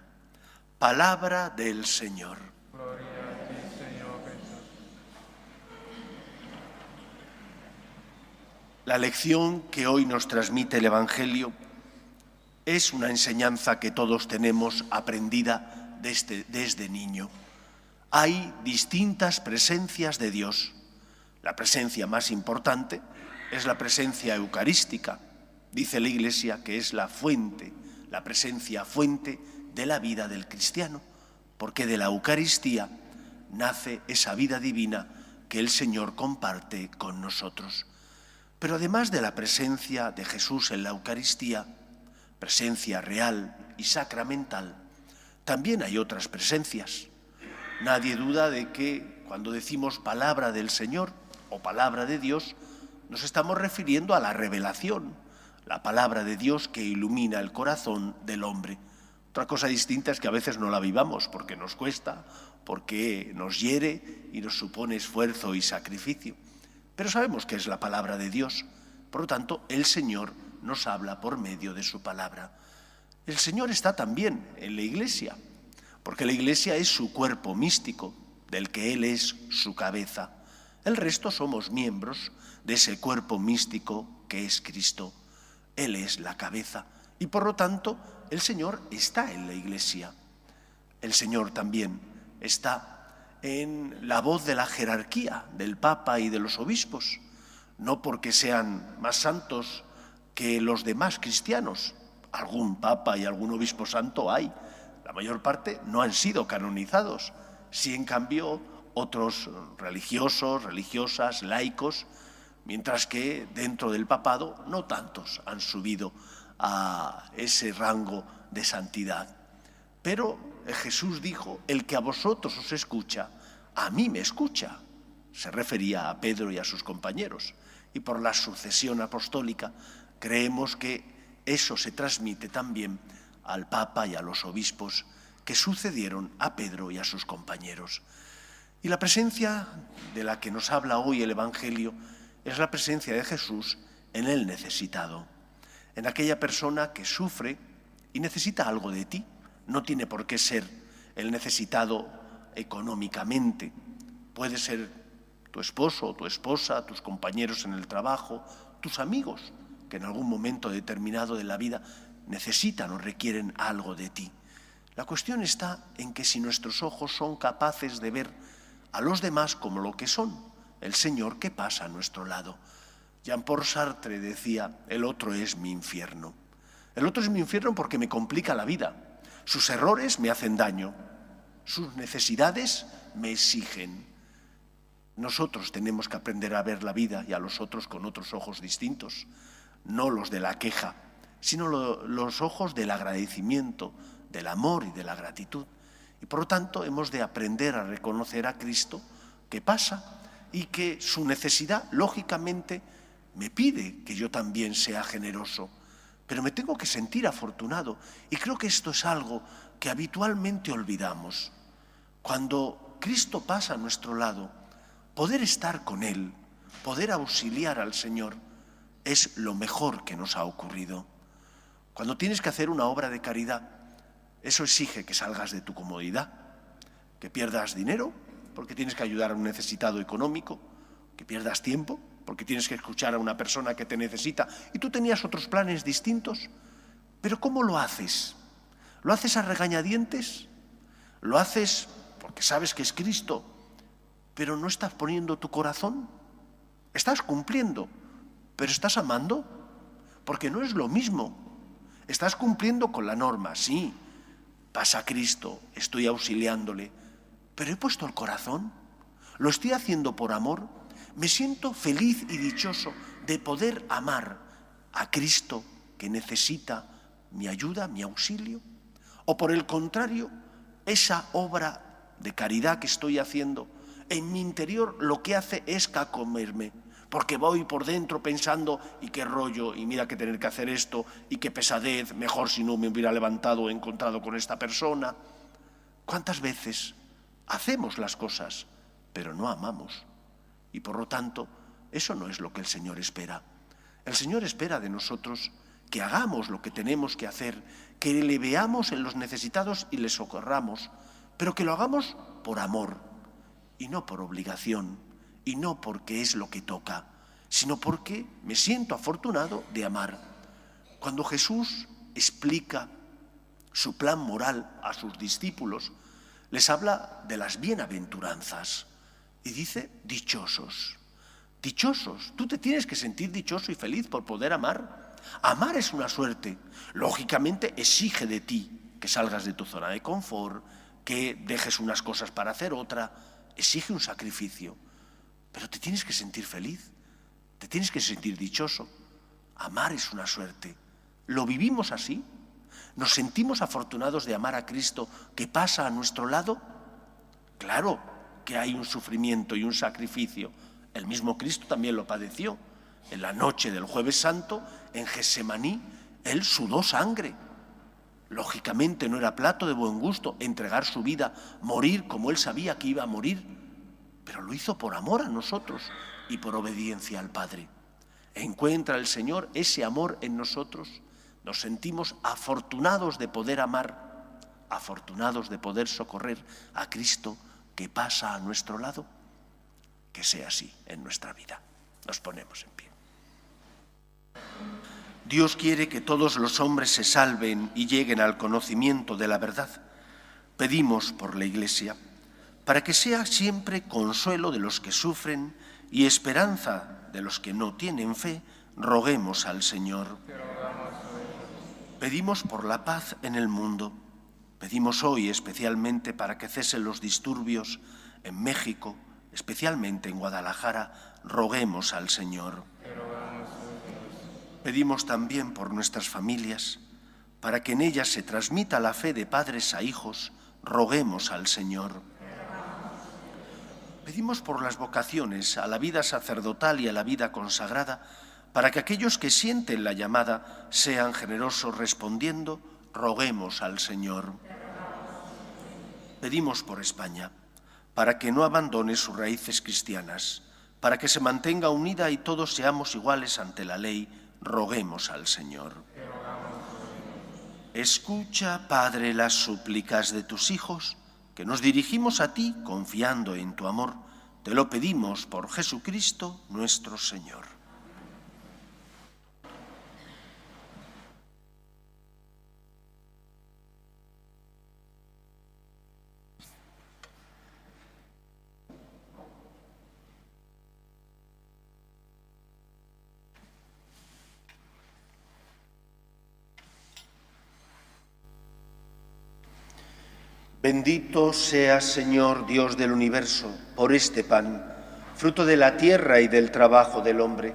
S1: Palabra del Señor.
S3: Gloria a ti, Señor Jesús.
S1: La lección que hoy nos transmite el Evangelio es una enseñanza que todos tenemos aprendida desde niño. Hay distintas presencias de Dios. La presencia más importante es la presencia eucarística. Dice la Iglesia que es la fuente, la presencia fuente de la vida del cristiano, porque de la Eucaristía nace esa vida divina que el Señor comparte con nosotros. Pero además de la presencia de Jesús en la Eucaristía, presencia real y sacramental, también hay otras presencias. Nadie duda de que cuando decimos palabra del Señor o palabra de Dios, nos estamos refiriendo a la revelación, la palabra de Dios que ilumina el corazón del hombre. Otra cosa distinta es que a veces no la vivamos porque nos cuesta, porque nos hiere y nos supone esfuerzo y sacrificio. Pero sabemos que es la palabra de Dios. Por lo tanto, el Señor nos habla por medio de su palabra. El Señor está también en la Iglesia, porque la Iglesia es su cuerpo místico, del que Él es su cabeza. El resto somos miembros de ese cuerpo místico que es Cristo. Él es la cabeza y por lo tanto el Señor está en la Iglesia. El Señor también está en la voz de la jerarquía del Papa y de los obispos, no porque sean más santos que los demás cristianos. Algún Papa y algún obispo santo hay. La mayor parte no han sido canonizados. Sí, en cambio, otros religiosos, religiosas, laicos, mientras que dentro del papado no tantos han subido a ese rango de santidad. Pero Jesús dijo, el que a vosotros os escucha, a mí me escucha. Se refería a Pedro y a sus compañeros. Y por la sucesión apostólica creemos que eso se transmite también al Papa y a los obispos que sucedieron a Pedro y a sus compañeros. Y la presencia de la que nos habla hoy el Evangelio es la presencia de Jesús en el necesitado, en aquella persona que sufre y necesita algo de ti. No tiene por qué ser el necesitado económicamente. Puede ser tu esposo o tu esposa, tus compañeros en el trabajo, tus amigos, que en algún momento determinado de la vida necesitan o requieren algo de ti. La cuestión está en que si nuestros ojos son capaces de ver a los demás como lo que son, el Señor que pasa a nuestro lado. Jean-Paul Sartre decía, el otro es mi infierno. El otro es mi infierno porque me complica la vida. Sus errores me hacen daño, sus necesidades me exigen. Nosotros tenemos que aprender a ver la vida y a los otros con otros ojos distintos, no los de la queja, sino los ojos del agradecimiento, del amor y de la gratitud. Y por lo tanto hemos de aprender a reconocer a Cristo que pasa y que su necesidad, lógicamente, me pide que yo también sea generoso. Pero me tengo que sentir afortunado. Y creo que esto es algo que habitualmente olvidamos. Cuando Cristo pasa a nuestro lado, poder estar con Él, poder auxiliar al Señor, es lo mejor que nos ha ocurrido. Cuando tienes que hacer una obra de caridad, eso exige que salgas de tu comodidad, que pierdas dinero porque tienes que ayudar a un necesitado económico, que pierdas tiempo porque tienes que escuchar a una persona que te necesita y tú tenías otros planes distintos. Pero ¿cómo lo haces? ¿Lo haces a regañadientes? ¿Lo haces porque sabes que es Cristo, pero no estás poniendo tu corazón? Estás cumpliendo, pero ¿estás amando? Porque no es lo mismo. Estás cumpliendo con la norma, sí. Pasa Cristo, estoy auxiliándole, pero he puesto el corazón, lo estoy haciendo por amor, me siento feliz y dichoso de poder amar a Cristo que necesita mi ayuda, mi auxilio, o por el contrario, esa obra de caridad que estoy haciendo, en mi interior lo que hace es cacomerme, porque voy por dentro pensando, y qué rollo, y mira que tener que hacer esto, y qué pesadez, mejor si no me hubiera levantado o encontrado con esta persona. ¿Cuántas veces hacemos las cosas, pero no amamos? Y por lo tanto, eso no es lo que el Señor espera. El Señor espera de nosotros que hagamos lo que tenemos que hacer, que le veamos en los necesitados y les socorramos, pero que lo hagamos por amor y no por obligación y no porque es lo que toca, sino porque me siento afortunado de amar. Cuando Jesús explica su plan moral a sus discípulos, les habla de las bienaventuranzas y dice dichosos. Dichosos, tú te tienes que sentir dichoso y feliz por poder amar. Amar es una suerte. Lógicamente exige de ti que salgas de tu zona de confort, que dejes unas cosas para hacer otra. Exige un sacrificio. Pero te tienes que sentir feliz, te tienes que sentir dichoso. Amar es una suerte. ¿Lo vivimos así? ¿Nos sentimos afortunados de amar a Cristo que pasa a nuestro lado? Claro que hay un sufrimiento y un sacrificio. El mismo Cristo también lo padeció. En la noche del Jueves Santo, en Getsemaní, Él sudó sangre. Lógicamente no era plato de buen gusto entregar su vida, morir como Él sabía que iba a morir, pero lo hizo por amor a nosotros y por obediencia al Padre. ¿Encuentra el Señor ese amor en nosotros? Nos sentimos afortunados de poder amar, afortunados de poder socorrer a Cristo que pasa a nuestro lado. Que sea así en nuestra vida. Nos ponemos en pie. Dios quiere que todos los hombres se salven y lleguen al conocimiento de la verdad. Pedimos por la Iglesia, para que sea siempre consuelo de los que sufren y esperanza de los que no tienen fe, roguemos al Señor. Pedimos por la paz en el mundo. Pedimos hoy especialmente para que cesen los disturbios en México, especialmente en Guadalajara, roguemos al Señor. Pedimos también por nuestras familias, para que en ellas se transmita la fe de padres a hijos, roguemos al Señor. Pedimos por las vocaciones a la vida sacerdotal y a la vida consagrada, para que aquellos que sienten la llamada sean generosos respondiendo, roguemos al Señor. Pedimos por España, para que no abandone sus raíces cristianas, para que se mantenga unida y todos seamos iguales ante la ley, roguemos al Señor. Escucha, Padre, las súplicas de tus hijos, que nos dirigimos a ti confiando en tu amor. Te lo pedimos por Jesucristo nuestro Señor. Bendito seas, Señor, Dios del universo, por este pan, fruto de la tierra y del trabajo del hombre,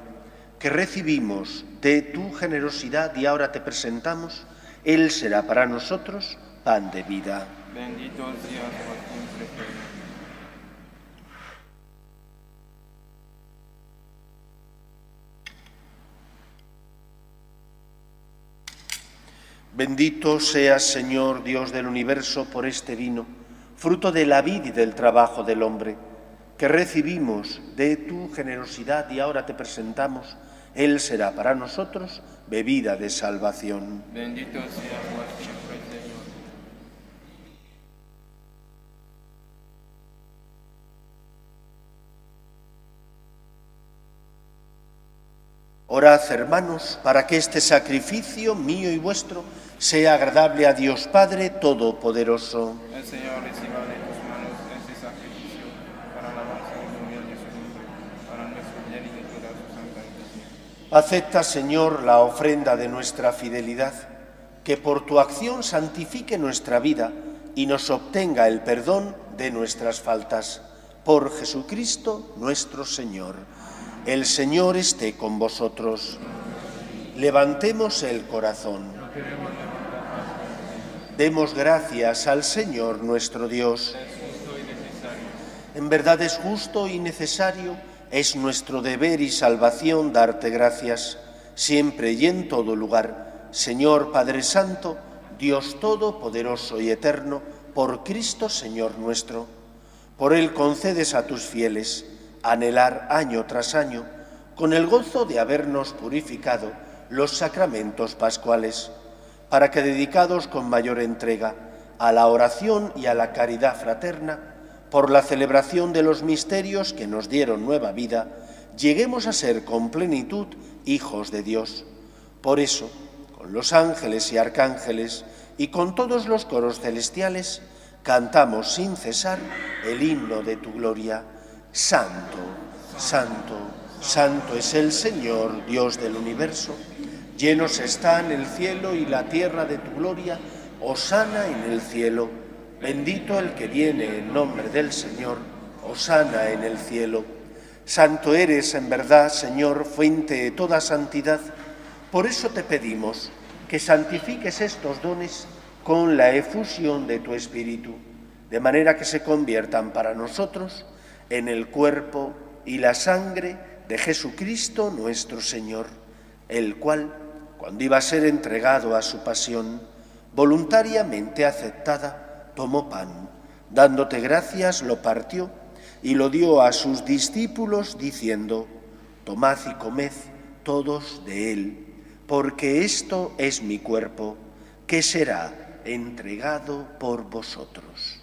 S1: que recibimos de tu generosidad y ahora te presentamos. Él será para nosotros pan de vida.
S3: Bendito seas por siempre, Señor.
S1: Bendito seas, Señor, Dios del universo, por este vino, fruto de la vid y del trabajo del hombre, que recibimos de tu generosidad y ahora te presentamos. Él será para nosotros bebida de salvación.
S3: Bendito seas por siempre, Señor.
S1: Orad, hermanos, para que este sacrificio mío y vuestro sea agradable a Dios Padre Todopoderoso.
S3: El Señor reciba de tus manos este sacrificio para la alabanza y gloria de su nombre, para nuestro bien y de toda su santa iglesia.
S1: Acepta, Señor, la ofrenda de nuestra fidelidad, que por tu acción santifique nuestra vida y nos obtenga el perdón de nuestras faltas. Por Jesucristo nuestro Señor. El Señor esté con vosotros. Levantemos el corazón. Demos gracias al Señor nuestro Dios. En verdad es justo y necesario, es nuestro deber y salvación darte gracias, siempre y en todo lugar. Señor Padre Santo, Dios Todopoderoso y Eterno, por Cristo Señor nuestro. Por Él concedes a tus fieles anhelar año tras año con el gozo de habernos purificado los sacramentos pascuales, para que, dedicados con mayor entrega a la oración y a la caridad fraterna, por la celebración de los misterios que nos dieron nueva vida, lleguemos a ser con plenitud hijos de Dios. Por eso, con los ángeles y arcángeles y con todos los coros celestiales, cantamos sin cesar el himno de tu gloria. Santo, santo, santo es el Señor, Dios del universo. Llenos están el cielo y la tierra de tu gloria. Hosana en el cielo. Bendito el que viene en nombre del Señor. Hosana en el cielo. Santo eres en verdad, Señor, fuente de toda santidad. Por eso te pedimos que santifiques estos dones con la efusión de tu Espíritu, de manera que se conviertan para nosotros en el cuerpo y la sangre de Jesucristo nuestro Señor, el cual, cuando iba a ser entregado a su pasión, voluntariamente aceptada, tomó pan, dándote gracias, lo partió y lo dio a sus discípulos, diciendo: tomad y comed todos de él, porque esto es mi cuerpo, que será entregado por vosotros.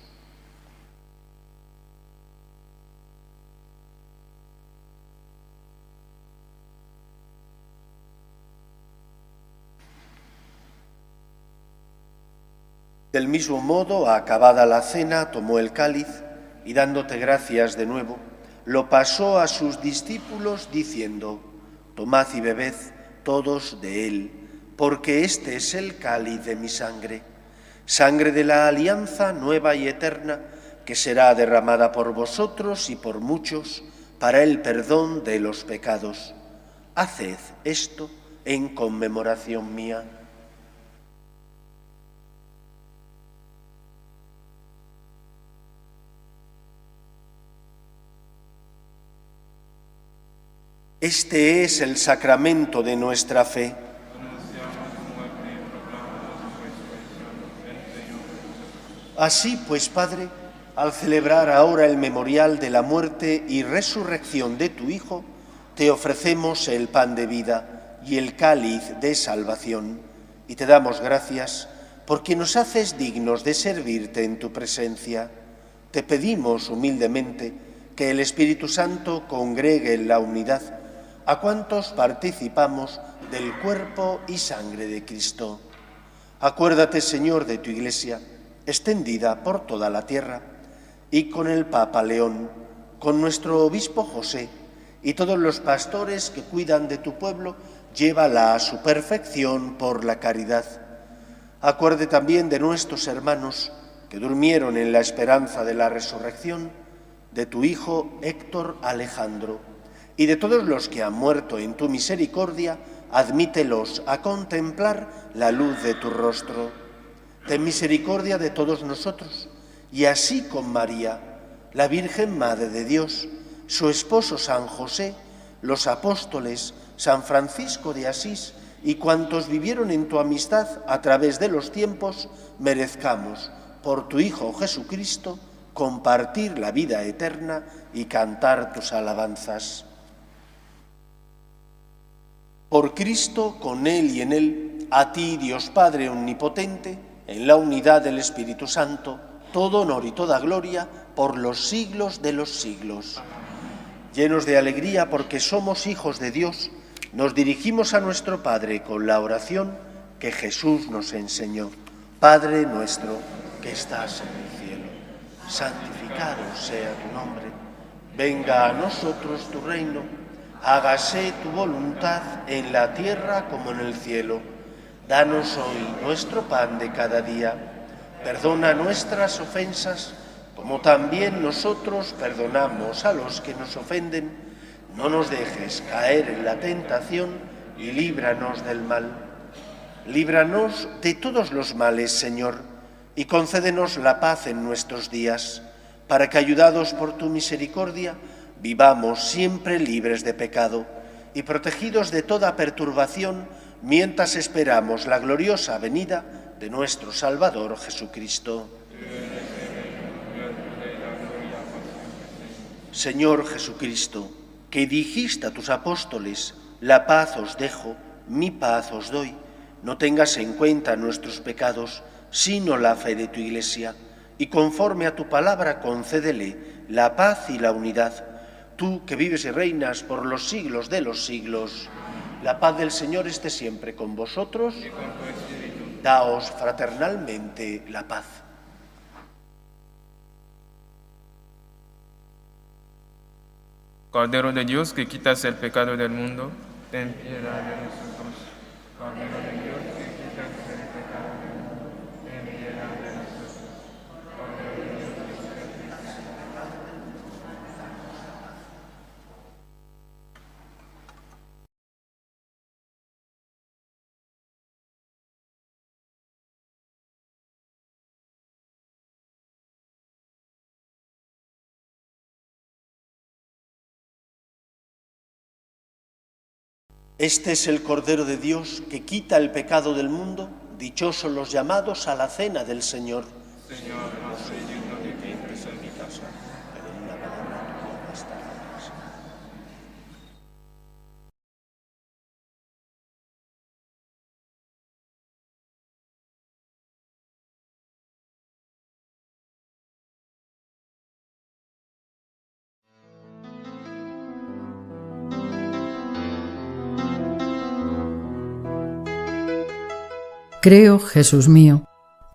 S1: Del mismo modo, acabada la cena, tomó el cáliz y, dándote gracias de nuevo, lo pasó a sus discípulos, diciendo: tomad y bebed todos de él, porque este es el cáliz de mi sangre, sangre de la alianza nueva y eterna, que será derramada por vosotros y por muchos para el perdón de los pecados. Haced esto en conmemoración mía. Este es el sacramento de nuestra fe. Así pues, Padre, al celebrar ahora el memorial de la muerte y resurrección de tu Hijo, te ofrecemos el pan de vida y el cáliz de salvación, y te damos gracias porque nos haces dignos de servirte en tu presencia. Te pedimos humildemente que el Espíritu Santo congregue en la unidad a cuantos participamos del cuerpo y sangre de Cristo. Acuérdate, Señor, de tu Iglesia, extendida por toda la tierra, y con el Papa León, con nuestro obispo José, y todos los pastores que cuidan de tu pueblo, llévala a su perfección por la caridad. Acuerde también de nuestros hermanos que durmieron en la esperanza de la resurrección, de tu Hijo Héctor Alejandro, y de todos los que han muerto en tu misericordia, admítelos a contemplar la luz de tu rostro. Ten misericordia de todos nosotros, y así con María, la Virgen Madre de Dios, su esposo San José, los apóstoles, San Francisco de Asís y cuantos vivieron en tu amistad a través de los tiempos, merezcamos, por tu Hijo Jesucristo, compartir la vida eterna y cantar tus alabanzas. Por Cristo, con Él y en Él, a ti, Dios Padre omnipotente, en la unidad del Espíritu Santo, todo honor y toda gloria por los siglos de los siglos. Llenos de alegría porque somos hijos de Dios, nos dirigimos a nuestro Padre con la oración que Jesús nos enseñó. Padre nuestro que estás en el cielo, santificado sea tu nombre. Venga a nosotros tu reino, hágase tu voluntad en la tierra como en el cielo. Danos hoy nuestro pan de cada día. Perdona nuestras ofensas, como también nosotros perdonamos a los que nos ofenden. No nos dejes caer en la tentación y líbranos del mal. Líbranos de todos los males, Señor, y concédenos la paz en nuestros días, para que, ayudados por tu misericordia, vivamos siempre libres de pecado y protegidos de toda perturbación, mientras esperamos la gloriosa venida de nuestro Salvador Jesucristo. Señor Jesucristo, que dijiste a tus apóstoles, la paz os dejo, mi paz os doy. No tengas en cuenta nuestros pecados, sino la fe de tu Iglesia, y conforme a tu palabra concédele la paz y la unidad. Tú que vives y reinas por los siglos de los siglos, la paz del Señor esté siempre con vosotros.
S3: Y con tu espíritu.
S1: Daos fraternalmente la paz.
S3: Cordero de Dios, que quitas el pecado del mundo, ten piedad de nosotros. Cordero de Dios, que quitas el pecado del mundo, ten piedad de nosotros. Cordero de Dios, que quitas el pecado del mundo.
S1: Este es el Cordero de Dios que quita el pecado del mundo. Dichosos los llamados a la cena del Señor.
S3: Señor, no soy digno de que entres en mi casa,
S1: Pero en una palabra tuya bastará.
S2: Creo, Jesús mío,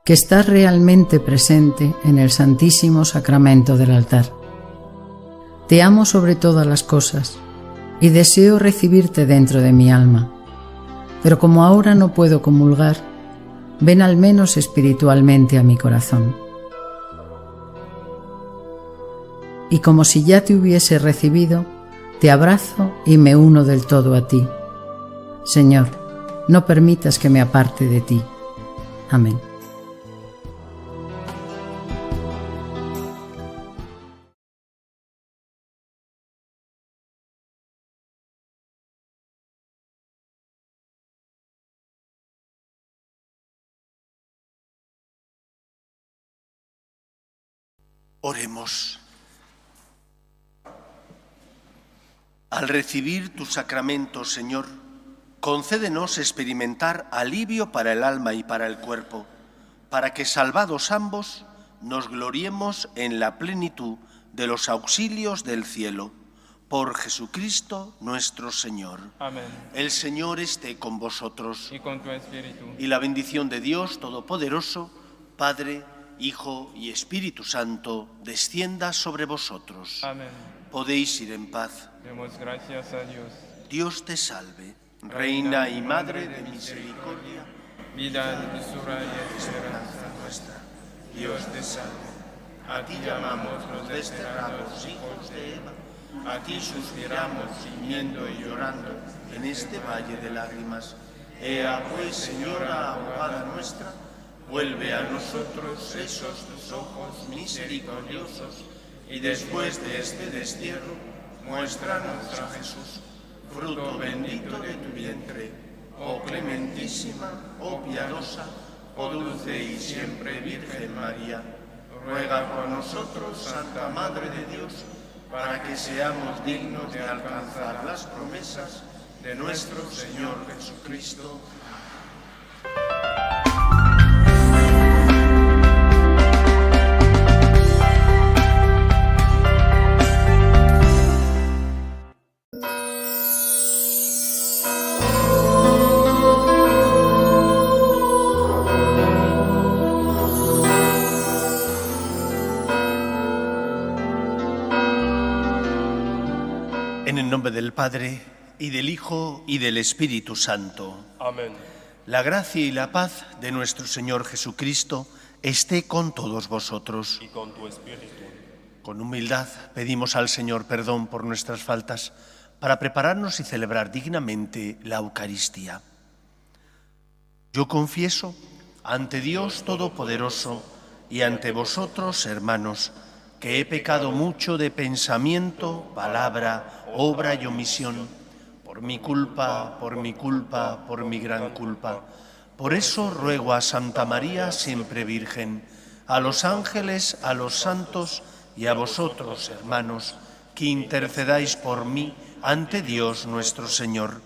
S2: que estás realmente presente en el Santísimo Sacramento del altar. Te amo sobre todas las cosas y deseo recibirte dentro de mi alma. Pero como ahora no puedo comulgar, ven al menos espiritualmente a mi corazón. Y como si ya te hubiese recibido, te abrazo y me uno del todo a ti. Señor, no permitas que me aparte de ti. Amén.
S1: Oremos. Al recibir tus sacramentos, Señor, concédenos experimentar alivio para el alma y para el cuerpo, para que, salvados ambos, nos gloriemos en la plenitud de los auxilios del cielo. Por Jesucristo nuestro Señor.
S3: Amén.
S1: El Señor esté con vosotros.
S3: Y con tu espíritu.
S1: Y la bendición de Dios Todopoderoso, Padre, Hijo y Espíritu Santo, descienda sobre vosotros.
S3: Amén.
S1: Podéis ir en paz.
S3: Demos gracias a Dios.
S1: Dios te salve, Reina y Madre de misericordia,
S3: Vida, dulzura y esperanza
S1: nuestra.
S3: Dios te salve. A ti llamamos los desterrados hijos de Eva.
S1: A ti suspiramos, gimiendo y llorando, en este valle de lágrimas. Ea pues, Señora, abogada nuestra, vuelve a nosotros esos tus ojos misericordiosos, y después de este destierro, muéstranos a Jesús, fruto bendito de tu vientre. Oh clementísima, oh piadosa, oh dulce y siempre Virgen María, ruega por nosotros, Santa Madre de Dios, para que seamos dignos de alcanzar las promesas de nuestro Señor Jesucristo. En el nombre del Padre, y del Hijo, y del Espíritu Santo.
S3: Amén.
S1: La gracia y la paz de nuestro Señor Jesucristo esté con todos vosotros.
S3: Y con tu espíritu.
S1: Con humildad pedimos al Señor perdón por nuestras faltas para prepararnos y celebrar dignamente la Eucaristía. Yo confieso ante Dios Todopoderoso y ante vosotros, hermanos, que he pecado mucho de pensamiento, palabra, obra y omisión, por mi culpa, por mi gran culpa. Por eso ruego a Santa María, siempre Virgen, a los ángeles, a los santos y a vosotros, hermanos, que intercedáis por mí ante Dios nuestro Señor.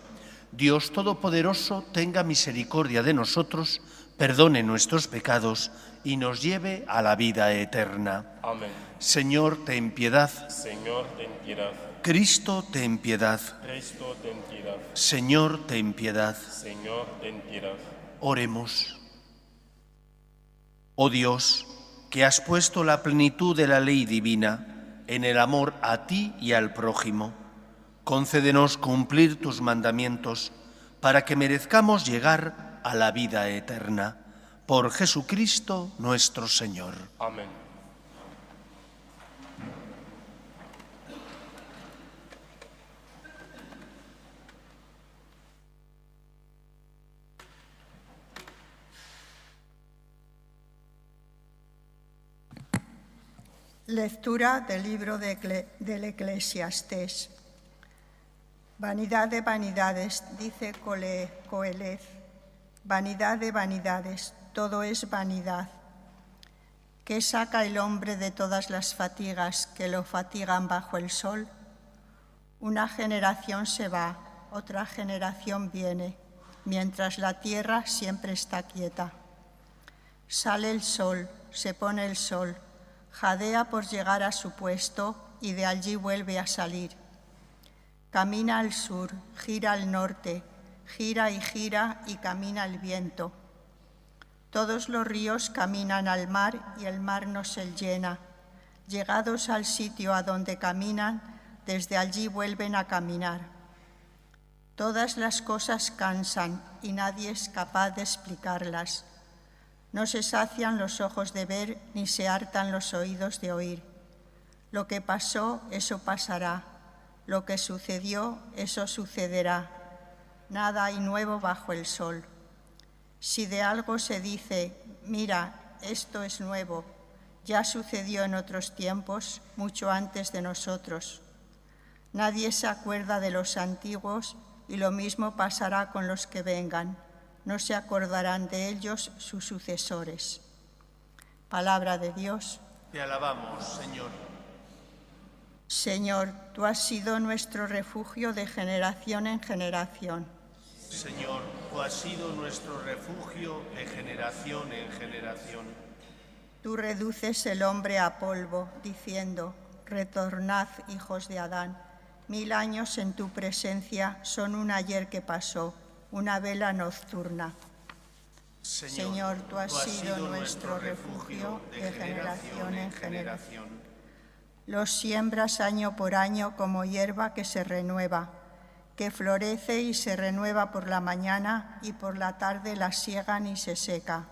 S1: Dios Todopoderoso tenga misericordia de nosotros, perdone nuestros pecados y nos lleve a la vida eterna.
S5: Amén.
S1: Señor, ten piedad.
S5: Señor, ten piedad.
S1: Cristo, ten piedad.
S5: Cristo, ten piedad.
S1: Señor, ten piedad.
S5: Señor, ten piedad.
S1: Oremos. Oh Dios, que has puesto la plenitud de la ley divina en el amor a ti y al prójimo, concédenos cumplir tus mandamientos para que merezcamos llegar a la vida eterna. Por Jesucristo nuestro Señor.
S5: Amén.
S6: Lectura del libro del Eclesiastés. Vanidad de vanidades, dice Coelez. Vanidad de vanidades, todo es vanidad. ¿Qué saca el hombre de todas las fatigas que lo fatigan bajo el sol? Una generación se va, otra generación viene, mientras la tierra siempre está quieta. Sale el sol, se pone el sol, jadea por llegar a su puesto y de allí vuelve a salir. Camina al sur, gira al norte, gira y camina el viento. Todos los ríos caminan al mar y el mar no se llena. Llegados al sitio a donde caminan, desde allí vuelven a caminar. Todas las cosas cansan y nadie es capaz de explicarlas. No se sacian los ojos de ver, ni se hartan los oídos de oír. Lo que pasó, eso pasará. Lo que sucedió, eso sucederá. Nada hay nuevo bajo el sol. Si de algo se dice, mira, esto es nuevo, ya sucedió en otros tiempos, mucho antes de nosotros. Nadie se acuerda de los antiguos y lo mismo pasará con los que vengan. No se acordarán de ellos sus sucesores. Palabra de Dios.
S1: Te alabamos, Señor.
S6: Señor, tú has sido nuestro refugio de generación en generación.
S1: Señor, tú has sido nuestro refugio de generación en generación.
S6: Tú reduces el hombre a polvo, diciendo, retornad, hijos de Adán. 1000 años en tu presencia son un ayer que pasó, una vela nocturna. Señor, tú has sido nuestro refugio de generación en generación. Los siembras año por año como hierba que se renueva, que florece y se renueva por la mañana y por la tarde la siegan y se seca.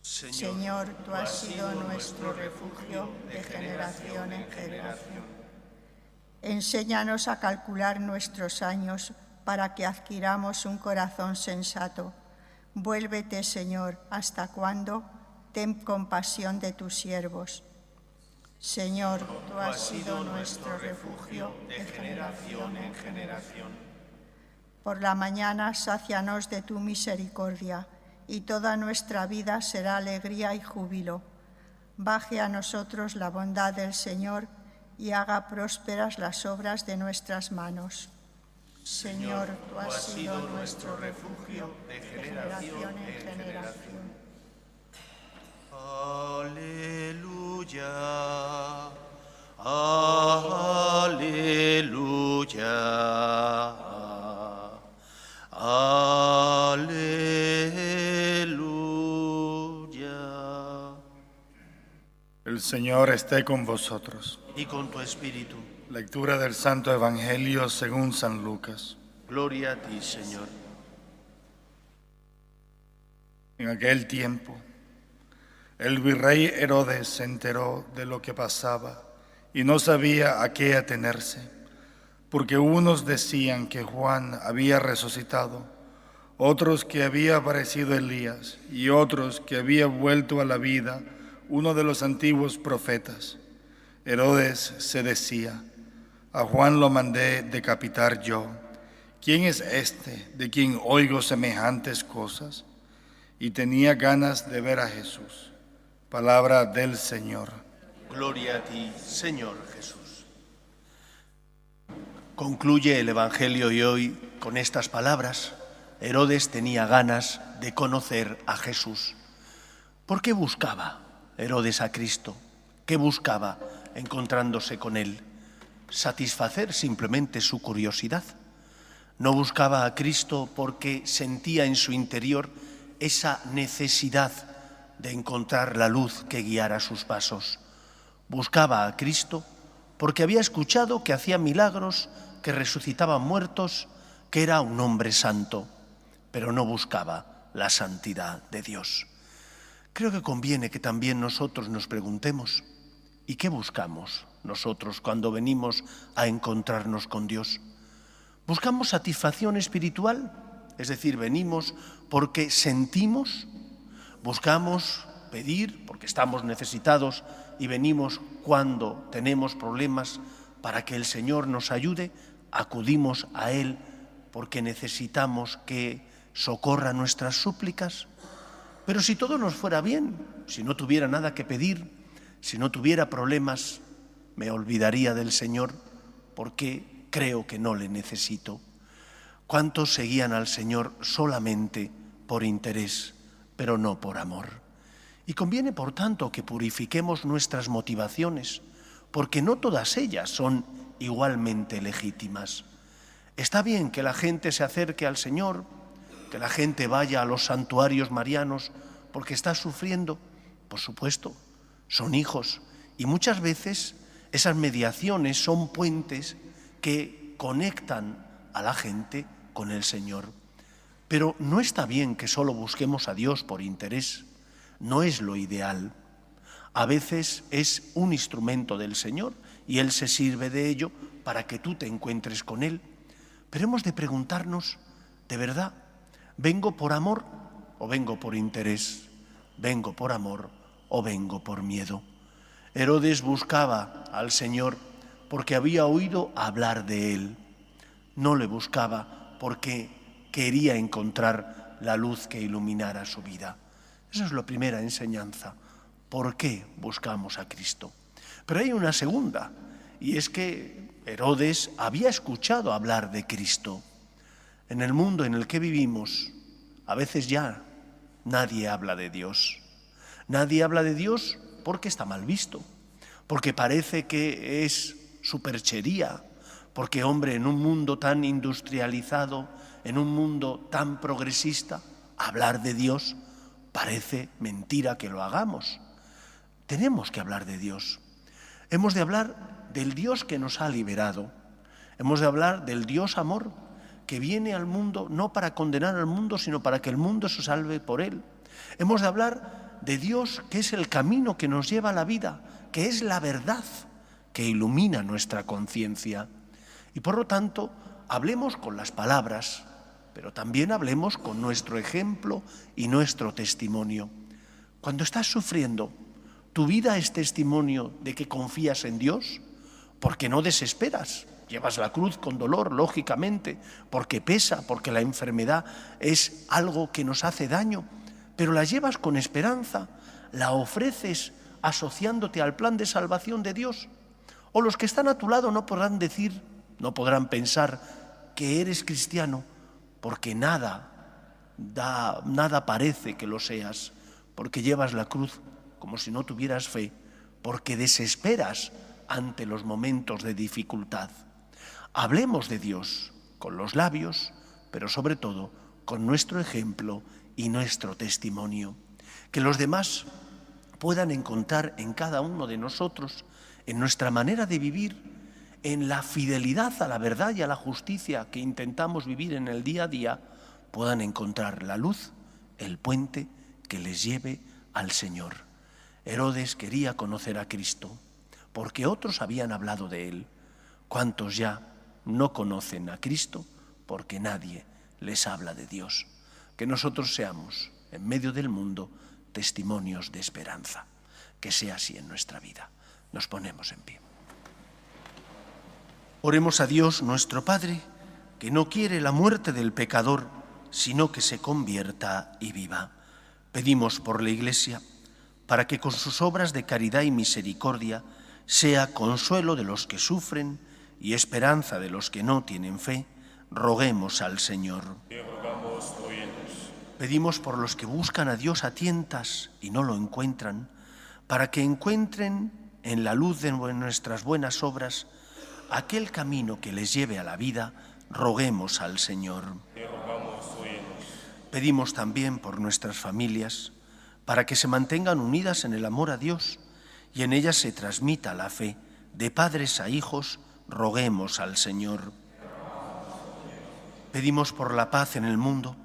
S6: Señor, tú has sido nuestro refugio de generación en generación. Enséñanos a calcular nuestros años para que adquiramos un corazón sensato. Vuélvete, Señor, ¿hasta cuándo? Ten compasión de tus siervos. Señor, tú has sido nuestro refugio de generación en generación. Por la mañana sácianos de tu misericordia, y toda nuestra vida será alegría y júbilo. Baje a nosotros la bondad del Señor y haga prósperas las obras de nuestras manos. Señor, tú has sido nuestro refugio de generación en generación.
S1: Aleluya, aleluya, aleluya.
S7: El Señor esté con vosotros.
S1: Y con tu espíritu.
S7: Lectura del Santo Evangelio según San Lucas.
S1: Gloria a ti, Señor.
S7: En aquel tiempo, el virrey Herodes se enteró de lo que pasaba y no sabía a qué atenerse, porque unos decían que Juan había resucitado, otros que había aparecido Elías y otros que había vuelto a la vida uno de los antiguos profetas. Herodes se decía, a Juan lo mandé decapitar yo. ¿Quién es este de quien oigo semejantes cosas? Y tenía ganas de ver a Jesús. Palabra del Señor.
S1: Gloria a ti, Señor Jesús. Concluye el Evangelio de hoy con estas palabras. Herodes tenía ganas de conocer a Jesús. ¿Por qué buscaba Herodes a Cristo? ¿Qué buscaba encontrándose con él? ¿Satisfacer simplemente su curiosidad? No buscaba a Cristo porque sentía en su interior esa necesidad de encontrar la luz que guiara sus pasos. Buscaba a Cristo porque había escuchado que hacía milagros, que resucitaba muertos, que era un hombre santo, pero no buscaba la santidad de Dios. Creo que conviene que también nosotros nos preguntemos, ¿y qué buscamos nosotros cuando venimos a encontrarnos con Dios? ¿Buscamos satisfacción espiritual? Es decir, venimos porque sentimos, buscamos pedir porque estamos necesitados y venimos cuando tenemos problemas para que el Señor nos ayude, acudimos a Él porque necesitamos que socorra nuestras súplicas. Pero si todo nos fuera bien, si no tuviera nada que pedir, si no tuviera problemas, me olvidaría del Señor porque creo que no le necesito. ¿Cuántos seguían al Señor solamente por interés, pero no por amor? Y conviene, por tanto, que purifiquemos nuestras motivaciones, porque no todas ellas son igualmente legítimas. Está bien que la gente se acerque al Señor, que la gente vaya a los santuarios marianos porque está sufriendo. Por supuesto, son hijos y muchas veces esas mediaciones son puentes que conectan a la gente con el Señor. Pero no está bien que solo busquemos a Dios por interés. No es lo ideal. A veces es un instrumento del Señor y Él se sirve de ello para que tú te encuentres con Él. Pero hemos de preguntarnos, ¿de verdad vengo por amor o vengo por interés? ¿Vengo por amor o vengo por miedo? Herodes buscaba al Señor porque había oído hablar de Él. No le buscaba porque quería encontrar la luz que iluminara su vida. Esa es la primera enseñanza. ¿Por qué buscamos a Cristo? Pero hay una segunda, y es que Herodes había escuchado hablar de Cristo. En el mundo en el que vivimos, a veces ya nadie habla de Dios. Nadie habla de Dios porque está mal visto, porque parece que es superchería, porque, hombre, en un mundo tan industrializado, en un mundo tan progresista, hablar de Dios parece mentira que lo hagamos. Tenemos que hablar de Dios. Hemos de hablar del Dios que nos ha liberado. Hemos de hablar del Dios amor que viene al mundo no para condenar al mundo, sino para que el mundo se salve por Él. Hemos de hablar de Dios que es el camino que nos lleva a la vida, que es la verdad que ilumina nuestra conciencia. Y por lo tanto, hablemos con las palabras, pero también hablemos con nuestro ejemplo y nuestro testimonio. Cuando estás sufriendo, ¿tu vida es testimonio de que confías en Dios? Porque no desesperas. Llevas la cruz con dolor, lógicamente, porque pesa, porque la enfermedad es algo que nos hace daño, pero la llevas con esperanza, la ofreces asociándote al plan de salvación de Dios. O los que están a tu lado no podrán decir, no podrán pensar que eres cristiano, porque nada parece que lo seas, porque llevas la cruz como si no tuvieras fe, porque desesperas ante los momentos de dificultad. Hablemos de Dios con los labios, pero sobre todo con nuestro ejemplo y nuestro testimonio. Que los demás puedan encontrar en cada uno de nosotros, en nuestra manera de vivir, en la fidelidad a la verdad y a la justicia que intentamos vivir en el día a día, puedan encontrar la luz, el puente que les lleve al Señor. Herodes quería conocer a Cristo, porque otros habían hablado de Él. ¿Cuántos ya no conocen a Cristo porque nadie les habla de Dios? Que nosotros seamos, en medio del mundo, testimonios de esperanza. Que sea así en nuestra vida. Nos ponemos en pie. Oremos a Dios nuestro Padre, que no quiere la muerte del pecador, sino que se convierta y viva. Pedimos por la Iglesia, para que con sus obras de caridad y misericordia sea consuelo de los que sufren y esperanza de los que no tienen fe, roguemos al Señor.
S5: Te rogamos, óyenos.
S1: Pedimos por los que buscan a Dios a tientas y no lo encuentran, para que encuentren en la luz de nuestras buenas obras aquel camino que les lleve a la vida, roguemos al Señor.
S5: Te rogamos, óyenos.
S1: Pedimos también por nuestras familias, para que se mantengan unidas en el amor a Dios y en ellas se transmita la fe de padres a hijos, roguemos al Señor. Pedimos por la paz en el mundo,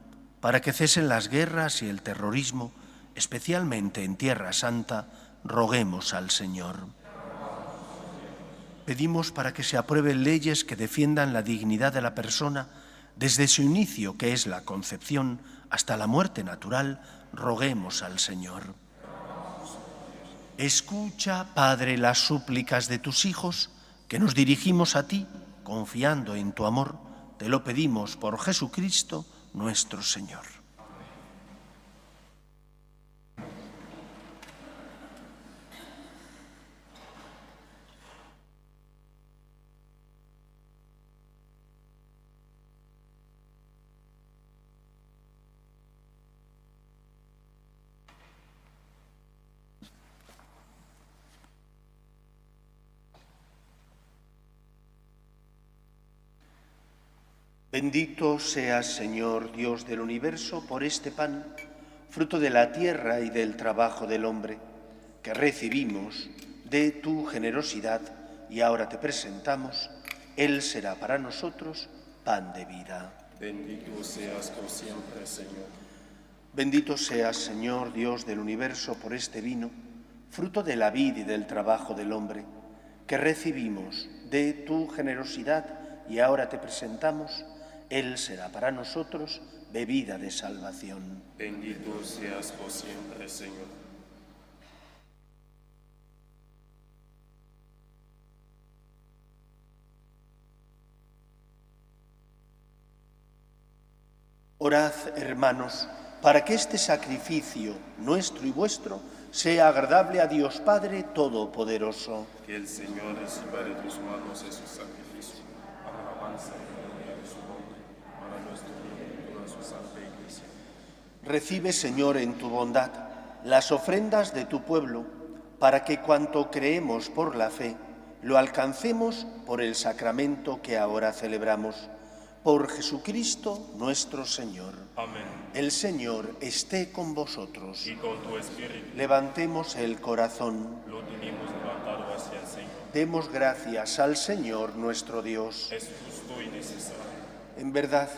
S1: para que cesen las guerras y el terrorismo, especialmente en Tierra Santa, roguemos al Señor. Pedimos para que se aprueben leyes que defiendan la dignidad de la persona desde su inicio, que es la concepción, hasta la muerte natural, roguemos al Señor. Escucha, Padre, las súplicas de tus hijos, que nos dirigimos a ti, confiando en tu amor. Te lo pedimos por Jesucristo, nuestro Señor. Bendito seas, Señor, Dios del universo, por este pan, fruto de la tierra y del trabajo del hombre, que recibimos de tu generosidad y ahora te presentamos. Él será para nosotros pan de vida.
S5: Bendito seas por siempre, Señor.
S1: Bendito seas, Señor, Dios del universo, por este vino, fruto de la vid y del trabajo del hombre, que recibimos de tu generosidad y ahora te presentamos. Él será para nosotros bebida de salvación.
S5: Bendito seas por siempre, Señor.
S1: Orad, hermanos, para que este sacrificio nuestro y vuestro sea agradable a Dios Padre Todopoderoso.
S5: Que el Señor reciba de tus manos ese sacrificio, alabanza y gloria de su nombre, para nuestro bien y toda su santa Iglesia.
S1: Recibe, Señor, en tu bondad las ofrendas de tu pueblo, para que cuanto creemos por la fe, lo alcancemos por el sacramento que ahora celebramos. Por Jesucristo nuestro Señor.
S5: Amén.
S1: El Señor esté con vosotros.
S5: Y con tu espíritu.
S1: Levantemos el corazón.
S5: Lo tenemos levantado hacia el Señor.
S1: Demos gracias al Señor nuestro Dios.
S5: Es justo y necesario.
S1: En verdad,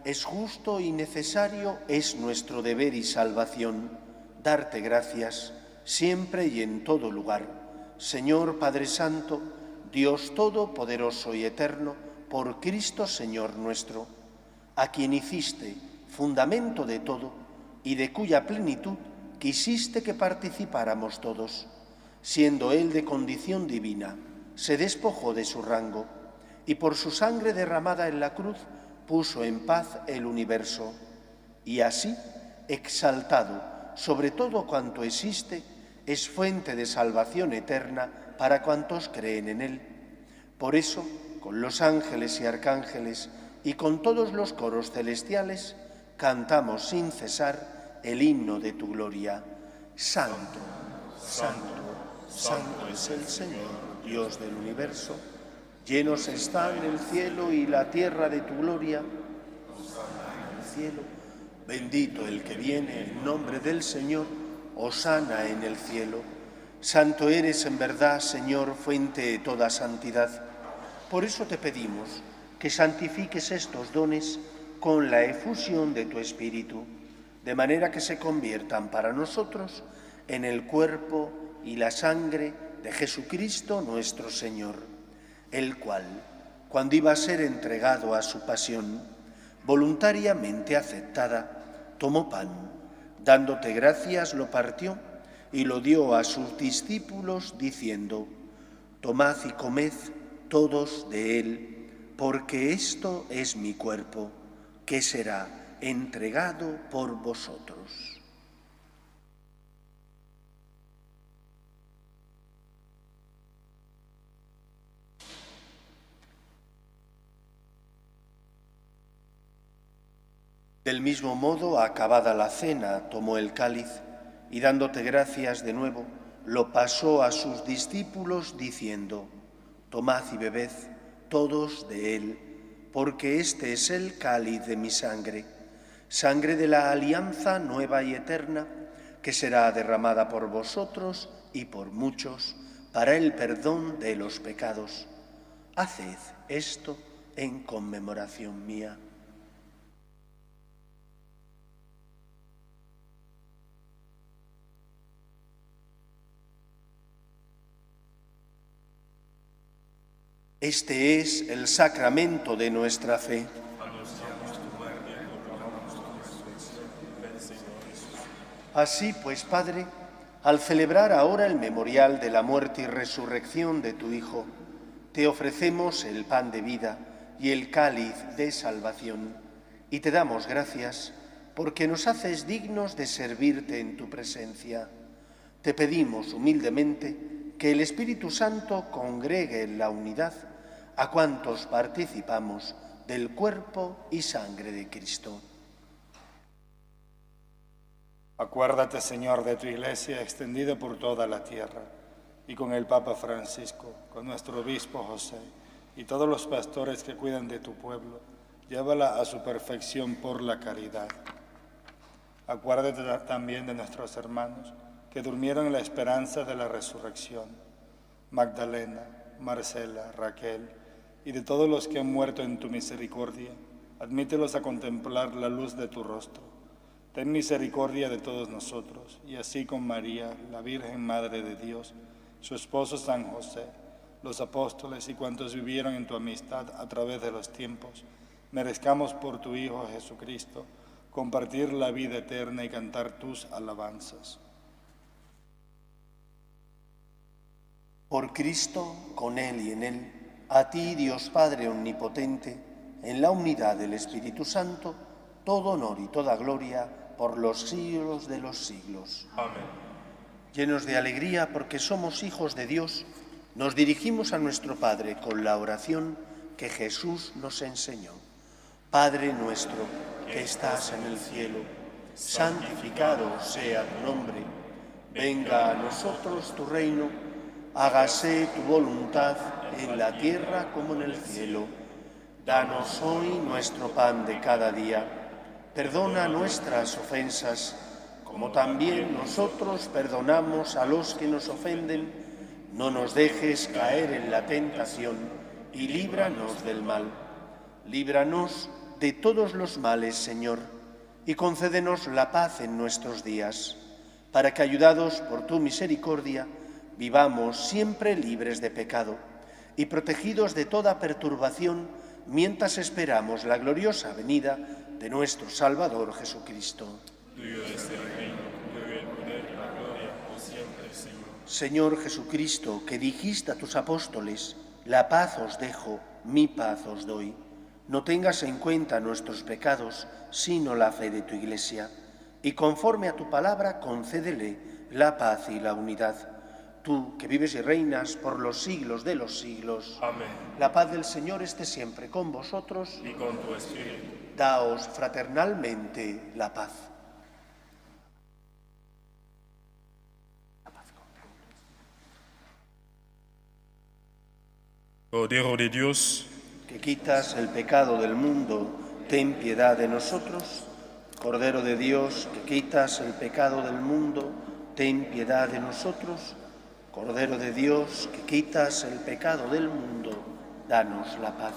S1: es justo y necesario, es nuestro deber y salvación, darte gracias siempre y en todo lugar. Señor Padre Santo, Dios Todopoderoso y Eterno, por Cristo Señor nuestro, a quien hiciste fundamento de todo y de cuya plenitud quisiste que participáramos todos. Siendo Él de condición divina, se despojó de su rango y por su sangre derramada en la cruz puso en paz el universo. Y así, exaltado sobre todo cuanto existe, es fuente de salvación eterna para cuantos creen en Él. Por eso, con los ángeles y arcángeles y con todos los coros celestiales, cantamos sin cesar el himno de tu gloria. Santo, santo, santo es el Señor, Dios del universo. Llenos están el cielo y la tierra de tu gloria. Hosana en el cielo. Bendito el que viene en nombre del Señor. Hosana en el cielo. Santo eres en verdad, Señor, fuente de toda santidad. Por eso te pedimos que santifiques estos dones con la efusión de tu Espíritu, de manera que se conviertan para nosotros en el cuerpo y la sangre de Jesucristo nuestro Señor, el cual, cuando iba a ser entregado a su pasión, voluntariamente aceptada, tomó pan, dándote gracias, lo partió y lo dio a sus discípulos, diciendo: Tomad y comed todos de él, porque esto es mi cuerpo, que será entregado por vosotros. Del mismo modo, acabada la cena, tomó el cáliz y dándote gracias de nuevo, lo pasó a sus discípulos diciendo: Tomad y bebed todos de él, porque este es el cáliz de mi sangre, sangre de la alianza nueva y eterna, que será derramada por vosotros y por muchos para el perdón de los pecados. Haced esto en conmemoración mía. Este es el sacramento de nuestra fe. Así pues, Padre, al celebrar ahora el memorial de la muerte y resurrección de tu Hijo, te ofrecemos el pan de vida y el cáliz de salvación, y te damos gracias porque nos haces dignos de servirte en tu presencia. Te pedimos humildemente que el Espíritu Santo congregue en la unidad a cuantos participamos del cuerpo y sangre de Cristo.
S7: Acuérdate, Señor, de tu Iglesia extendida por toda la tierra, y con el Papa Francisco, con nuestro obispo José, y todos los pastores que cuidan de tu pueblo, llévala a su perfección por la caridad. Acuérdate también de nuestros hermanos que durmieron en la esperanza de la resurrección, Magdalena, Marcela, Raquel, y de todos los que han muerto en tu misericordia, admítelos a contemplar la luz de tu rostro. Ten misericordia de todos nosotros, y así con María, la Virgen Madre de Dios, su esposo San José, los apóstoles y cuantos vivieron en tu amistad a través de los tiempos, merezcamos por tu Hijo Jesucristo compartir la vida eterna y cantar tus alabanzas.
S1: Por Cristo, con Él y en Él, a ti, Dios Padre Omnipotente, en la unidad del Espíritu Santo, todo honor y toda gloria por los siglos de los siglos.
S5: Amén.
S1: Llenos de alegría porque somos hijos de Dios, nos dirigimos a nuestro Padre con la oración que Jesús nos enseñó. Padre nuestro, que estás en el cielo, santificado sea tu nombre. Venga a nosotros tu reino, hágase tu voluntad en la tierra como en el cielo. Danos hoy nuestro pan de cada día. Perdona nuestras ofensas, como también nosotros perdonamos a los que nos ofenden. No nos dejes caer en la tentación y líbranos del mal. Líbranos de todos los males, Señor, y concédenos la paz en nuestros días, para que, ayudados por tu misericordia, vivamos siempre libres de pecado y protegidos de toda perturbación, mientras esperamos la gloriosa venida de nuestro Salvador Jesucristo.
S5: Tuyo es el reino, tuyo el poder y la gloria, por siempre, Señor.
S1: Señor Jesucristo, que dijiste a tus apóstoles: la paz os dejo, mi paz os doy. No tengas en cuenta nuestros pecados, sino la fe de tu Iglesia, y conforme a tu palabra concédele la paz y la unidad. Tú, que vives y reinas por los siglos de los siglos.
S5: Amén.
S1: La paz del Señor esté siempre con vosotros.
S5: Y con tu espíritu.
S1: Daos fraternalmente la paz.
S5: Cordero de Dios,
S1: Que quitas el pecado del mundo, ten piedad de nosotros. Cordero de Dios, que quitas el pecado del mundo, ten piedad de nosotros. Cordero de Dios, que quitas el pecado del mundo, danos la paz.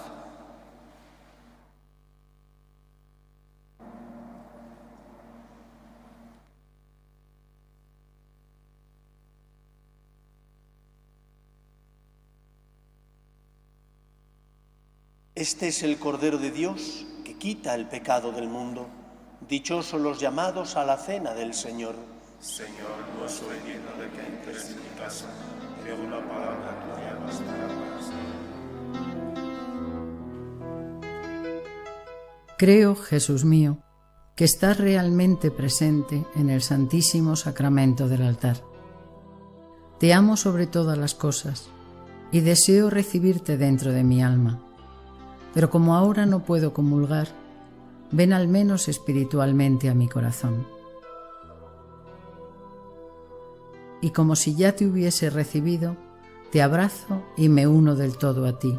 S1: Este es el Cordero de Dios que quita el pecado del mundo. Dichosos los llamados a la cena del Señor.
S5: Señor, no soy digno de que entres en mi casa, pero una palabra tuya bastará para siempre.
S2: Creo, Jesús mío, que estás realmente presente en el Santísimo Sacramento del altar. Te amo sobre todas las cosas y deseo recibirte dentro de mi alma. Pero como ahora no puedo comulgar, ven al menos espiritualmente a mi corazón. Y como si ya te hubiese recibido, te abrazo y me uno del todo a ti.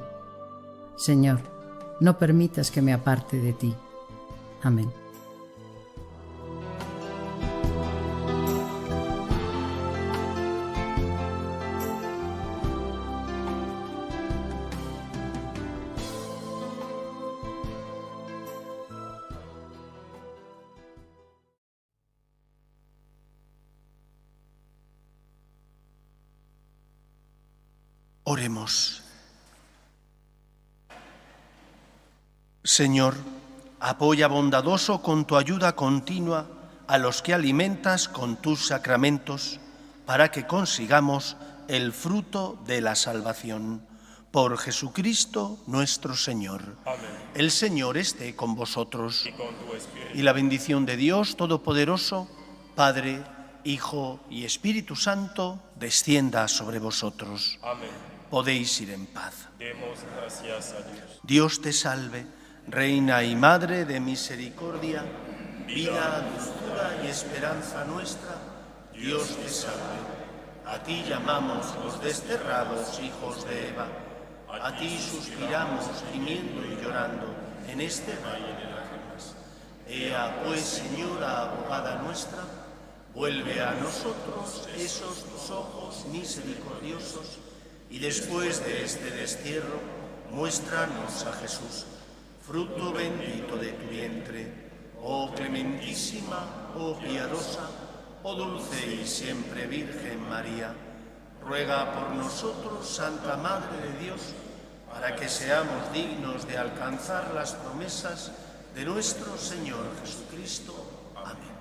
S2: Señor, no permitas que me aparte de ti. Amén.
S1: Oremos. Señor, apoya bondadoso con tu ayuda continua a los que alimentas con tus sacramentos, para que consigamos el fruto de la salvación. Por Jesucristo nuestro Señor.
S5: Amén.
S1: El Señor esté con vosotros.
S5: Y con tu espíritu.
S1: Y la bendición de Dios Todopoderoso, Padre, Hijo y Espíritu Santo, descienda sobre vosotros.
S5: Amén.
S1: Podéis ir en paz.
S5: Demos gracias a Dios.
S1: Dios te salve, Reina y Madre de misericordia, vida, dulzura y esperanza nuestra. Dios te salve. A ti llamamos los desterrados hijos de Eva. A ti suspiramos gimiendo y llorando en este valle de lágrimas. Ea pues, Señora abogada nuestra, vuelve a nosotros esos tus ojos misericordiosos, y después de este destierro, muéstranos a Jesús, fruto bendito de tu vientre. Oh clementísima, oh piadosa, oh dulce y siempre Virgen María, ruega por nosotros, Santa Madre de Dios, para que seamos dignos de alcanzar las promesas de nuestro Señor Jesucristo. Amén.